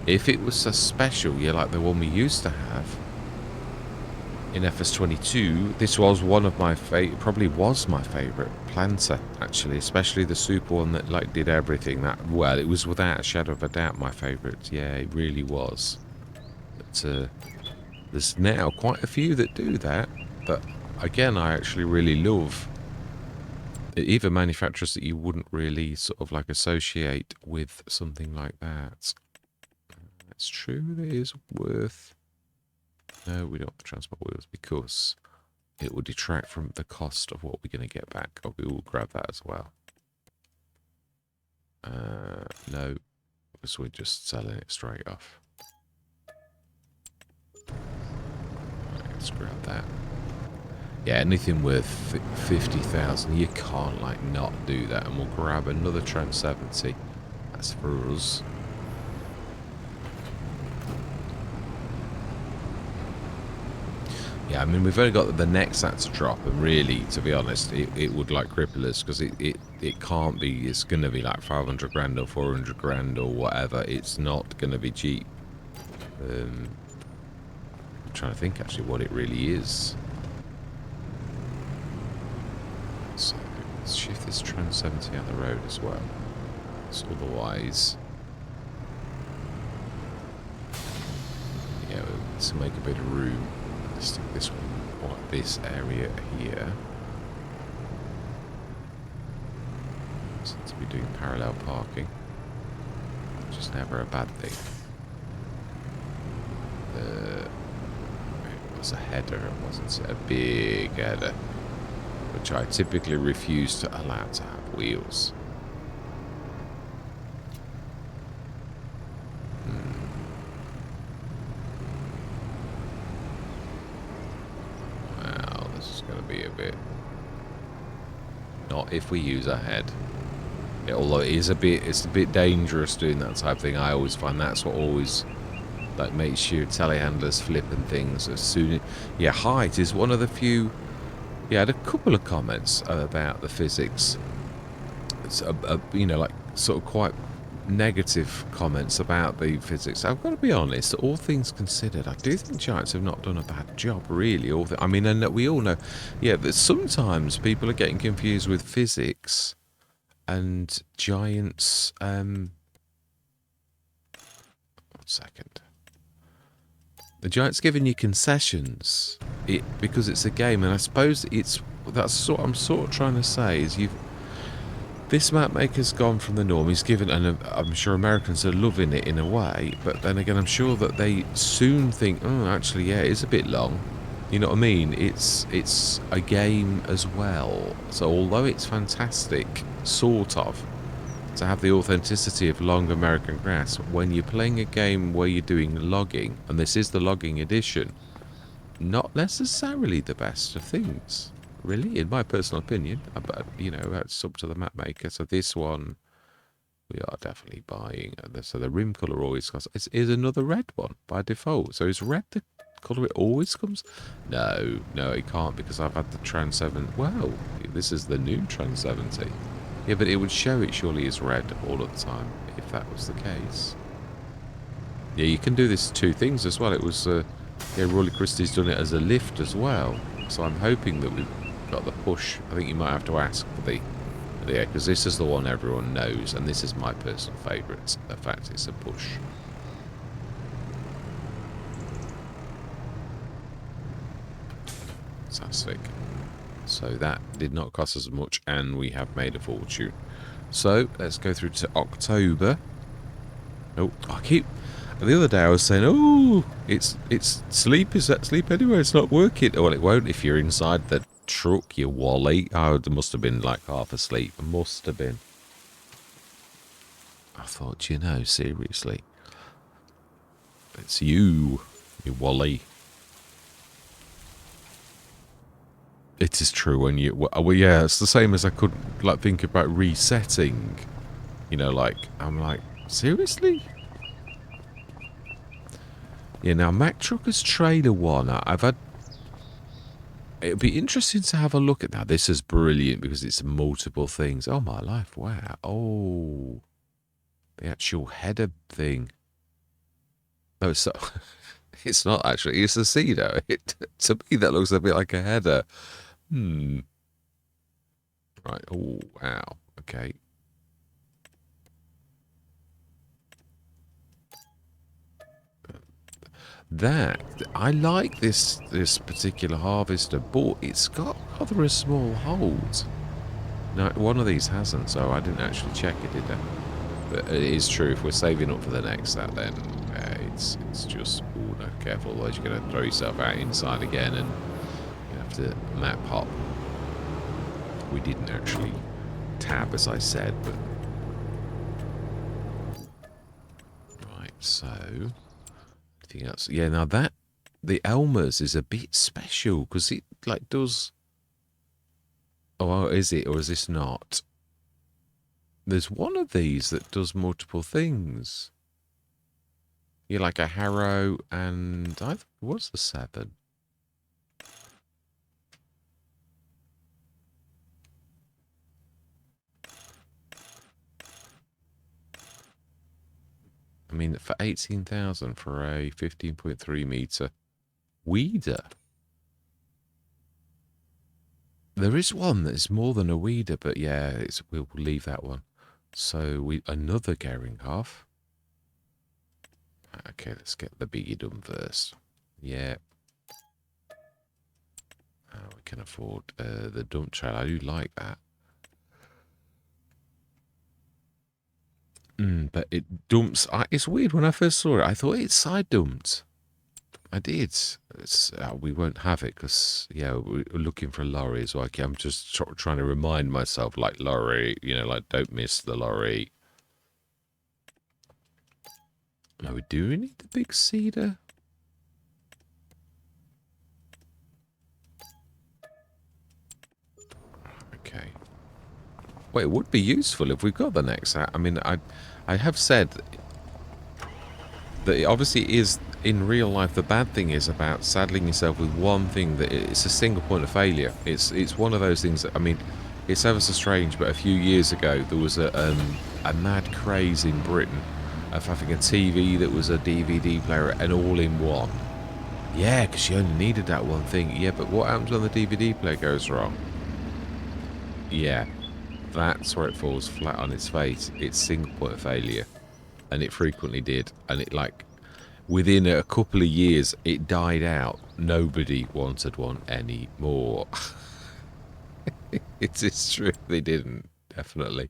Speaker 1: If it was a special, yeah, like the one we used to have... in FS22, this was one of my probably was my favourite planter, actually, especially the super one that like did everything. That, well, it was without a shadow of a doubt my favourite. Yeah, it really was. But there's now quite a few that do that. But again, I actually really love even manufacturers that you wouldn't really sort of like associate with something like that. It's true, it is worth... No, we don't have the transport wheels because it will detract from the cost of what we're going to get back. Oh, we will grab that as well. No, because we're just selling it straight off. Right, let's grab that. Yeah, anything worth 50,000, you can't like not do that. And we'll grab another Trans 70. That's for us. Yeah, I mean, we've only got the next that to drop, and really, to be honest, it would like cripple us because it can't be. It's going to be like 500 grand or 400 grand or whatever. It's not going to be cheap. I'm trying to think actually what it really is. So let's shift this Trans 70 out the road as well. So otherwise, yeah, to make a bit of room, let's stick this one, or this area here. So to be doing parallel parking, which is never a bad thing. It was a header, it wasn't a big header, which I typically refuse to allow to have wheels. Wow, this is going to be a bit... Not if we use a head. Although it's a bit dangerous doing that type of thing. I always find that's what always like makes your telehandlers flip and things as soon as... Yeah, height is one of the few... Yeah, I had a couple of comments about the physics. It's you know, like sort of quite negative comments about the physics. I've got to be honest, all things considered, I do think Giants have not done a bad job, really. I mean, and we all know, yeah, that sometimes people are getting confused with physics and Giants. 1 second. The Giants giving you concessions because it's a game, and I suppose that's what I'm sort of trying to say is this map maker's gone from the norm. He's given, and I'm sure Americans are loving it in a way, but then again, I'm sure that they soon think, oh, actually, yeah, it is a bit long. You know what I mean? It's a game as well. So although it's fantastic, sort of, to have the authenticity of long American grass, when you're playing a game where you're doing logging, and this is the logging edition, not necessarily the best of things, really, in my personal opinion. But, you know, that's up to the map maker. So this one, we are definitely buying. So the rim colour always comes. Is another red one by default. So is red the colour it always comes? No, it can't, because I've had the Trans 7. Well, this is the new Trans 70. Yeah, but it would show it surely as red all of the time, if that was the case. Yeah, you can do this 2 things as well. It was, yeah, Rolly Christie's done it as a lift as well. So I'm hoping that we've got the push. I think you might have to ask for the, yeah, because this is the one everyone knows, and this is my personal favourite. The fact it's a push. Fantastic. So that did not cost us much, and we have made a fortune. So let's go through to October. Oh, the other day I was saying, oh, it's sleep. Is that sleep anywhere? It's not working. Well, it won't if you're inside the truck, you wally. Oh, it must have been like half asleep. Must have been. I thought, you know, seriously, it's you wally. It is true when you... Well, yeah, it's the same as I could, like, think about resetting. You know, like, I'm like, seriously? Yeah, now, Mack Trucker's Trailer one, I've had... It'd be interesting to have a look at that. This is brilliant because it's multiple things. Oh, my life, wow. Oh, the actual header thing. No, so... It's not actually. It's a cedar. To me, that looks a bit like a header. Right. Oh, wow. Okay. I like this particular harvester, but it's got rather a small hold. Now, one of these hasn't, so I didn't actually check it, did I? But it is true. If we're saving up for the next that, then it's just, oh no, careful, otherwise you're going to throw yourself out inside again, and you have to map hop. We didn't actually tab, as I said, but right. So anything else? Yeah. Now that the Elmer's is a bit special because it like does. Oh, is it, or is this not? There's one of these that does multiple things. Yeah, like a harrow, and I think it was the 7. mean, for 18,000 for a 15.3 meter weeder. There is one that is more than a weeder, but yeah, we'll leave that one. So another gearing half. Okay, let's get the biggie done first. Yeah. We can afford the dump trailer. I do like that. But it dumps. It's weird. When I first saw it, I thought it side dumped. I did. We won't have it because, yeah, we're looking for a lorry as well. I'm just trying to remind myself, like, lorry, you know, like, don't miss the lorry. No, we do need the big cedar. Okay. Well, it would be useful if we got the next out. I mean, I have said that it obviously is, in real life, the bad thing is about saddling yourself with one thing that it's a single point of failure. It's one of those things that, I mean, it's ever so strange, but a few years ago there was a mad craze in Britain of having a TV that was a DVD player and all in one. Yeah, because you only needed that one thing. Yeah, but what happens when the DVD player goes wrong? Yeah, that's where it falls flat on its face. It's single point of failure. And it frequently did. And it, like, within a couple of years, it died out. Nobody wanted one anymore. It's true. They didn't. Definitely.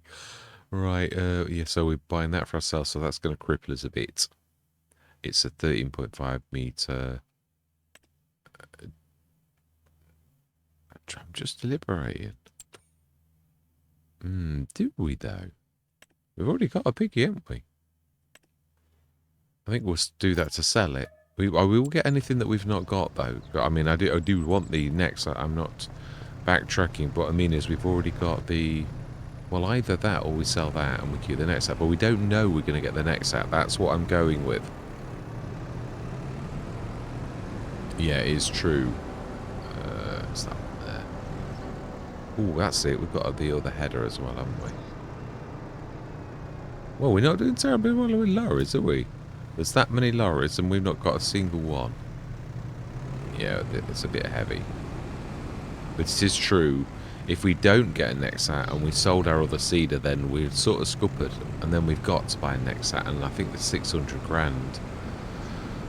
Speaker 1: Right. Yeah, so we're buying that for ourselves. So that's going to cripple us a bit. It's a 13.5 meter. I'm just deliberating. Do we, though? We've already got a piggy, haven't we? I think we'll do that to sell it. We will get anything that we've not got, though. I mean, I do want the next. I'm not backtracking, but what I mean is we've already got the... Well, either that or we sell that and we keep the next out. But we don't know we're going to get the next out. That's what I'm going with. Yeah, it is true. It's that one there. Oh, that's it. We've got the other header as well, haven't we? Well, we're not doing terribly well with lorries, are we? There's that many lorries and we've not got a single one. Yeah, it's a bit heavy. But it is true, if we don't get a Nexat and we sold our other cedar, then we're sort of scuppered. And then we've got to buy a Nexat, and I think it's 600 grand.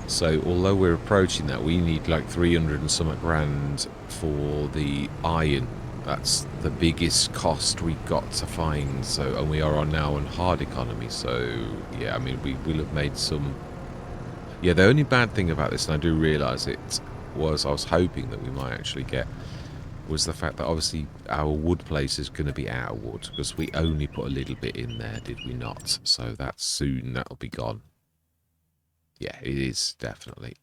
Speaker 1: So, although we're approaching that, we need like 300 and something grand for the iron. That's the biggest cost we've got to find. So, and we are on now on hard economy. So, yeah, I mean, we will have made some... Yeah, the only bad thing about this, and I do realise it, was I was hoping that we might actually get, was the fact that obviously our wood place is going to be out of wood, because we only put a little bit in there, did we not? So that's soon, that'll be gone. Yeah, it is, definitely.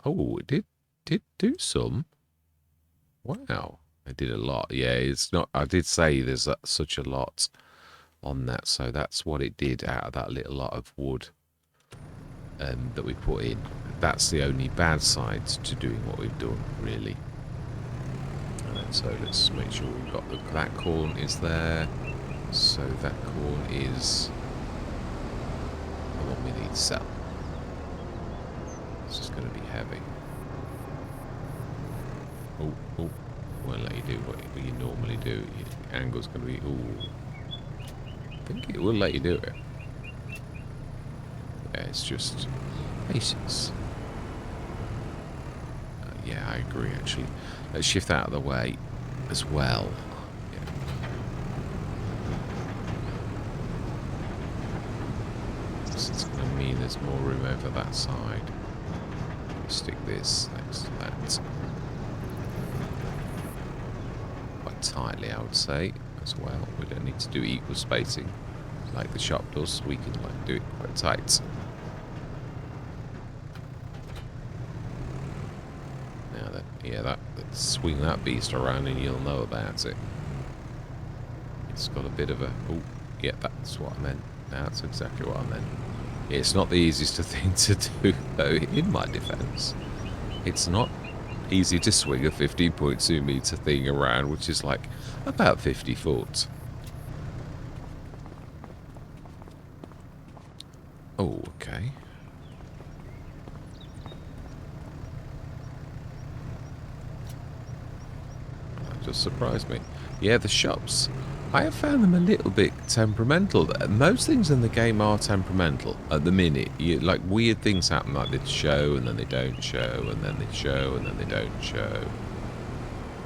Speaker 1: Oh, it did do some. Wow. I did a lot. Yeah, it's not... I did say there's such a lot on that, so that's what it did out of that little lot of wood that we put in. That's the only bad side to doing what we've done, really. So let's make sure we've got that corn is there. So that corn is what we need to sell. This is going to be heavy. Oh, won't let you do what you normally do. Your angle's going to be... Ooh. I think it will let you do it. Yeah, it's just patience. Yeah, I agree, actually. Let's shift out of the way as well. Yeah. It's going to mean there's more room over that side. Stick this next to that. Quite tightly, I would say, as well. We don't need to do equal spacing like the shop does. We can like do it quite tight. Now then, yeah, swing that beast around and you'll know about it. It's got a bit of a... Oh, yeah, that's what I meant. That's exactly what I meant. It's not the easiest thing to do, though, in my defence. It's not easy to swing a 15.2 metre thing around, which is like about 50 foot. Oh, okay. That just surprised me. Yeah, the shops. I have found them a little bit temperamental. Most things in the game are temperamental at the minute. Like weird things happen, like they show and then they don't show, and then they show and then they don't show.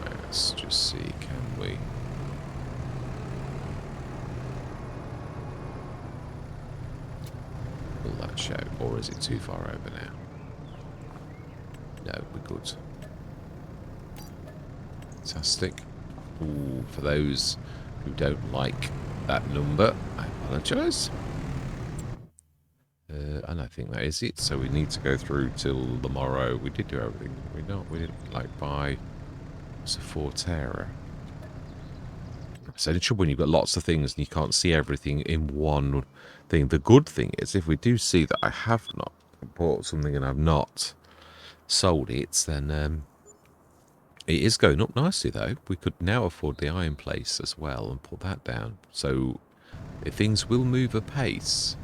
Speaker 1: Let's just see, can we? Will that show, or is it too far over now? No, we're good. Fantastic. Ooh, for those who don't like that number, I apologise. And I think that is it. So we need to go through till tomorrow. We did do everything, did we not? We didn't like buy. It's a Forterra. So the trouble when you've got lots of things and you can't see everything in one thing. The good thing is if we do see that I have not bought something and I've not sold it, then it is going up nicely though. We could now afford the iron place as well and put that down. So things will move apace.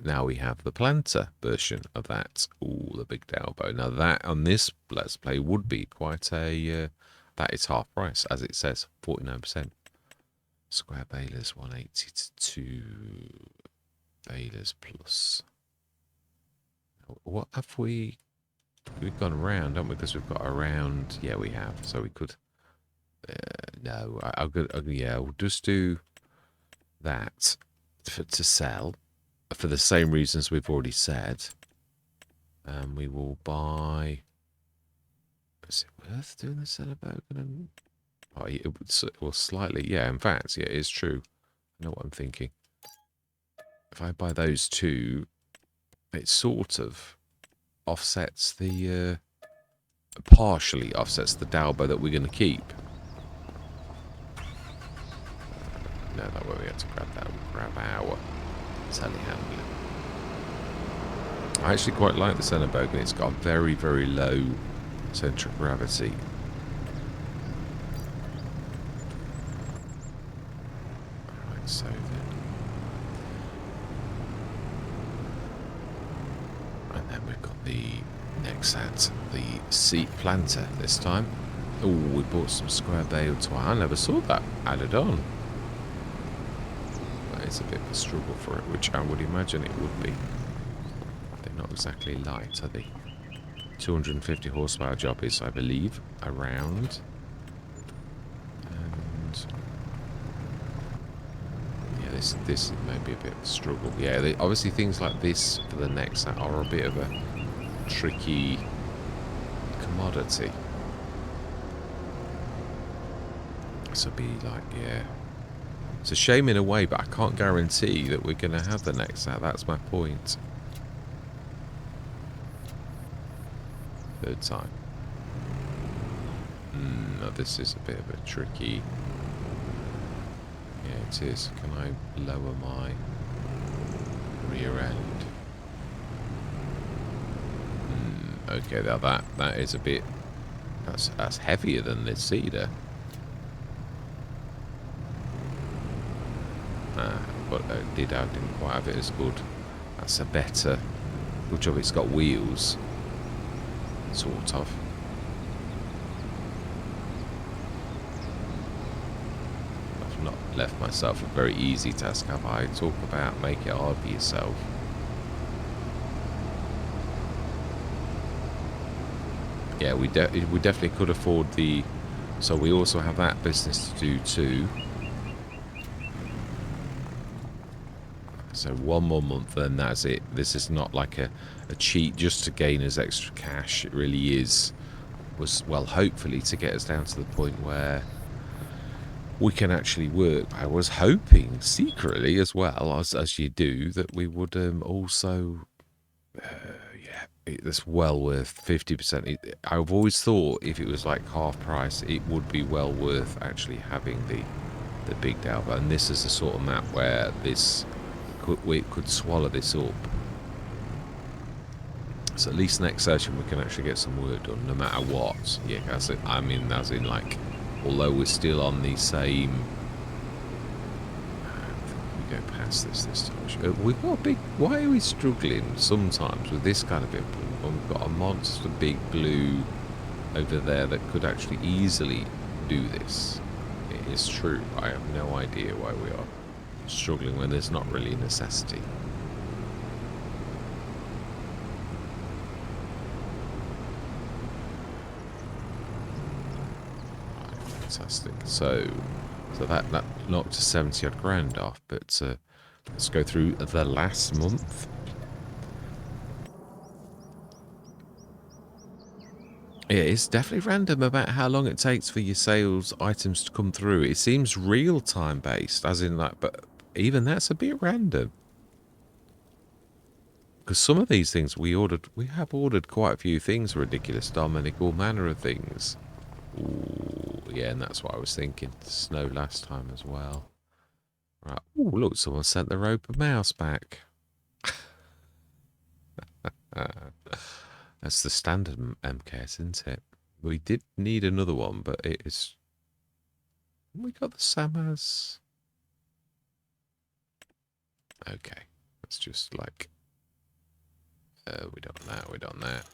Speaker 1: Now we have the planter version of that. Ooh, the big Dalbo. Now that on this Let's Play would be quite a... that is half price, as it says, 49%. Square balers, 180 to 2 balers plus. What have we... We've gone around, haven't we? Because we've got around... Yeah, we have. So we could... no, yeah, we'll just do that to sell. For the same reasons we've already said. And we will buy... Is it worth doing the Celebogan? Oh, well, slightly. Yeah, in fact, yeah, it is true. I know what I'm thinking. If I buy those two, it sort of offsets the... partially offsets the Dalbo that we're going to keep. No, that way we have to grab that. We'll grab our telehandler. I actually quite like the Celebogan. It's got a very, very low centre of gravity. Alright, so then... And then we've got the Nexat, the seat planter this time. Oh, we bought some square bale twine. I never saw that added on. It's a bit of a struggle for it, which I would imagine it would be. They're not exactly light, are they? 250 horsepower job is, I believe, around. And yeah, this may be a bit of a struggle. Yeah, obviously things like this for the next are a bit of a tricky commodity. So be like, yeah. It's a shame in a way, but I can't guarantee that we're going to have the next out. That's my point. Third time. No, this is a bit of a tricky... Yeah, it is. Can I lower my rear end? Okay, now that is a bit... That's heavier than this cedar. But I didn't quite have it as good. That's a better... Good job it's got wheels. Sort of. I've not left myself a very easy task, have I? Talk about make it hard for yourself. Yeah, we definitely could afford the... So we also have that business to do too. So one more month, then that's it. This is not like a cheat just to gain us extra cash. It really was, well, hopefully to get us down to the point where we can actually work. I was hoping secretly as well, as you do, that we would also, yeah, it's well worth 50%. I've always thought if it was like half price, it would be well worth actually having the big Dalbo. And this is the sort of map where this... we could swallow this up. So at least next session we can actually get some work done, no matter what. Yeah, as in like, although we're still on the same past this time. We've got a big... Why are we struggling sometimes with this kind of implement when we've got a monster big blue over there that could actually easily do this? It is true. I have no idea why we are struggling when there's not really a necessity. Right, fantastic. So that knocked 70 odd grand off, but let's go through the last month. Yeah, it's definitely random about how long it takes for your sales items to come through. It seems real time based, as in like, but even that's a bit random. Because some of these things we have ordered quite a few things, ridiculous, Dominic, all manner of things. Ooh, yeah, and that's what I was thinking. Snow last time as well. Right. Ooh, look, someone sent the rope of mouse back. That's the standard MKS, isn't it? We did need another one, but it is... We got the Samas. Okay. Let's just like... we don't that, we don't that.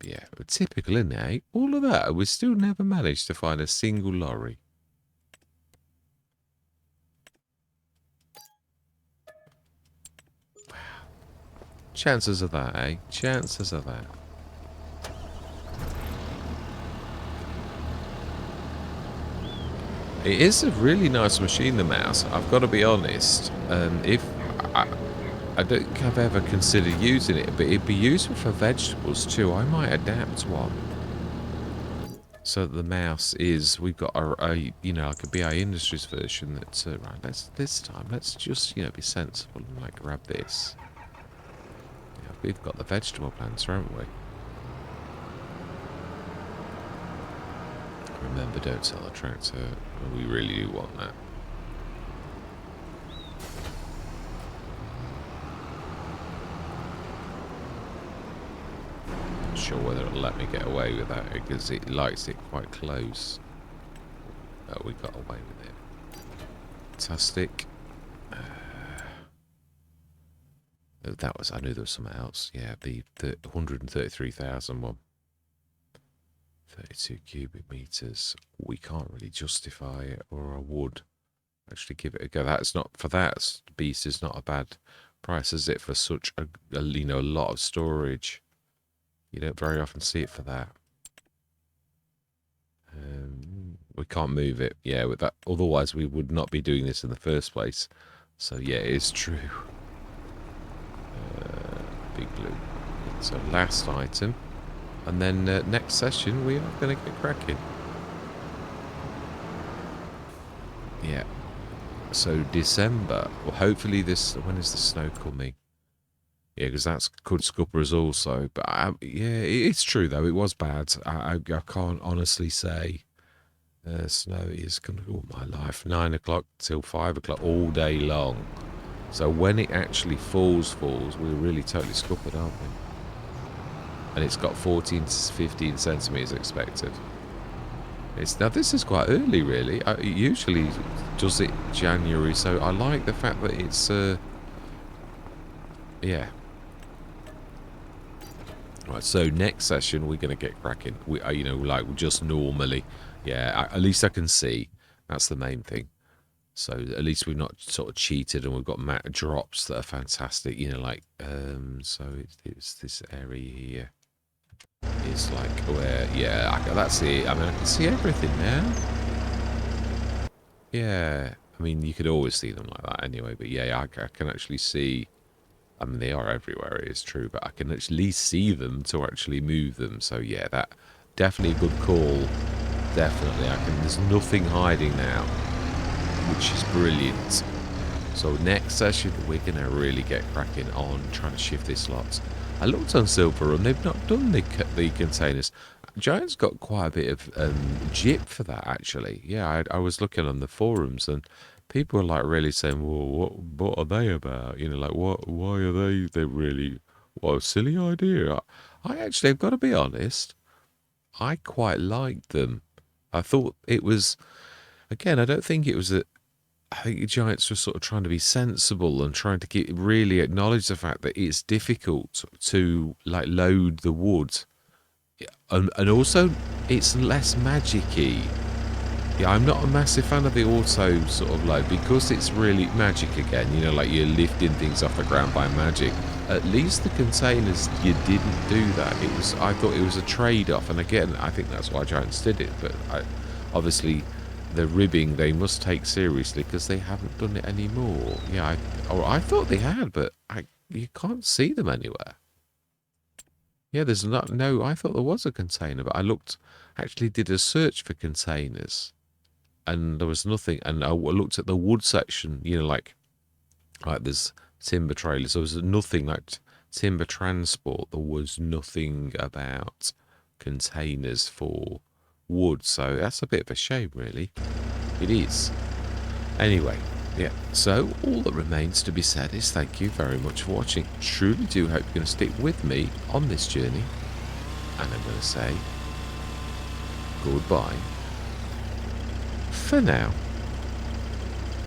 Speaker 1: Yeah, but typical, isn't it? Eh? All of that, we still never managed to find a single lorry. Wow. Chances of that, eh? Chances of that. It is a really nice machine, the mouse. I've got to be honest. If I don't think I've ever considered using it, but it'd be useful for vegetables too. I might adapt one. So the mouse is, we've got a you know, like a BI Industries version that's right. This time let's just be sensible and like grab this. Yeah, we've got the vegetable planter, haven't we? Remember, don't sell the tractor. We really do want that. Not sure whether it'll let me get away with that because it likes it quite close. Oh, we got away with it. Fantastic. That was, I knew there was something else. Yeah, the 133,000 one. 32 cubic meters. We can't really justify it, or I would actually give it a go. That's not, for that beast is not a bad price, is it, for such a lot of storage? You don't very often see it for that. We can't move it, yeah, with that. Otherwise, we would not be doing this in the first place. So yeah, it is true. Big blue. So last item. And then next session, we are going to get cracking. Yeah. So December. Well, hopefully this... When is the snow coming? Yeah, because that's could scupper us also. But yeah, it's true, though. It was bad. I can't honestly say snow is going to go my life. 9 o'clock till 5 o'clock all day long. So when it actually falls, we're really totally scuppered, aren't we? And it's got 14 to 15 centimetres expected. Now this is quite early, really. It usually does it January, so I like the fact that it's yeah. Right, so next session we're going to get cracking. We like just normally. Yeah, at least I can see. That's the main thing. So at least we've not sort of cheated, and we've got matte drops that are fantastic. Like so it's this area here. It's like where, yeah, that's it. I mean, I can see everything now. Yeah, I mean, you could always see them like that anyway, but yeah, I can actually see. I mean, they are everywhere, it is true, but I can at least see them to actually move them. So yeah, that definitely a good call. Definitely, there's nothing hiding now, which is brilliant. So next session, we're going to really get cracking on trying to shift this lot. I looked on Silver Run, they've not done the containers. Giant's got quite a bit of jip for that, actually. Yeah, I was looking on the forums, and people are like really saying, well, what are they about? Like, why are they really, what a silly idea. I actually have got to be honest, I quite liked them. I thought it was, again, I don't think it was I think the Giants were sort of trying to be sensible and trying to really acknowledge the fact that it's difficult to like load the wood, and also it's less magic-y. Yeah, I'm not a massive fan of the auto sort of load because it's really magic again. You know, like you're lifting things off the ground by magic. At least the containers, you didn't do that. I thought it was a trade-off, and again, I think that's why Giants did it. But obviously, the ribbing they must take seriously because they haven't done it anymore. Yeah, I thought they had, but you can't see them anywhere. Yeah, there's no. I thought there was a container, but I actually did a search for containers, and there was nothing. And I looked at the wood section. You know, like there's timber trailers. There was nothing like timber transport. There was nothing about containers for wood. So that's a bit of a shame, really. It is. Anyway, yeah. So all that remains to be said is thank you very much for watching. Truly do hope you're going to stick with me on this journey. And I'm going to say goodbye for now.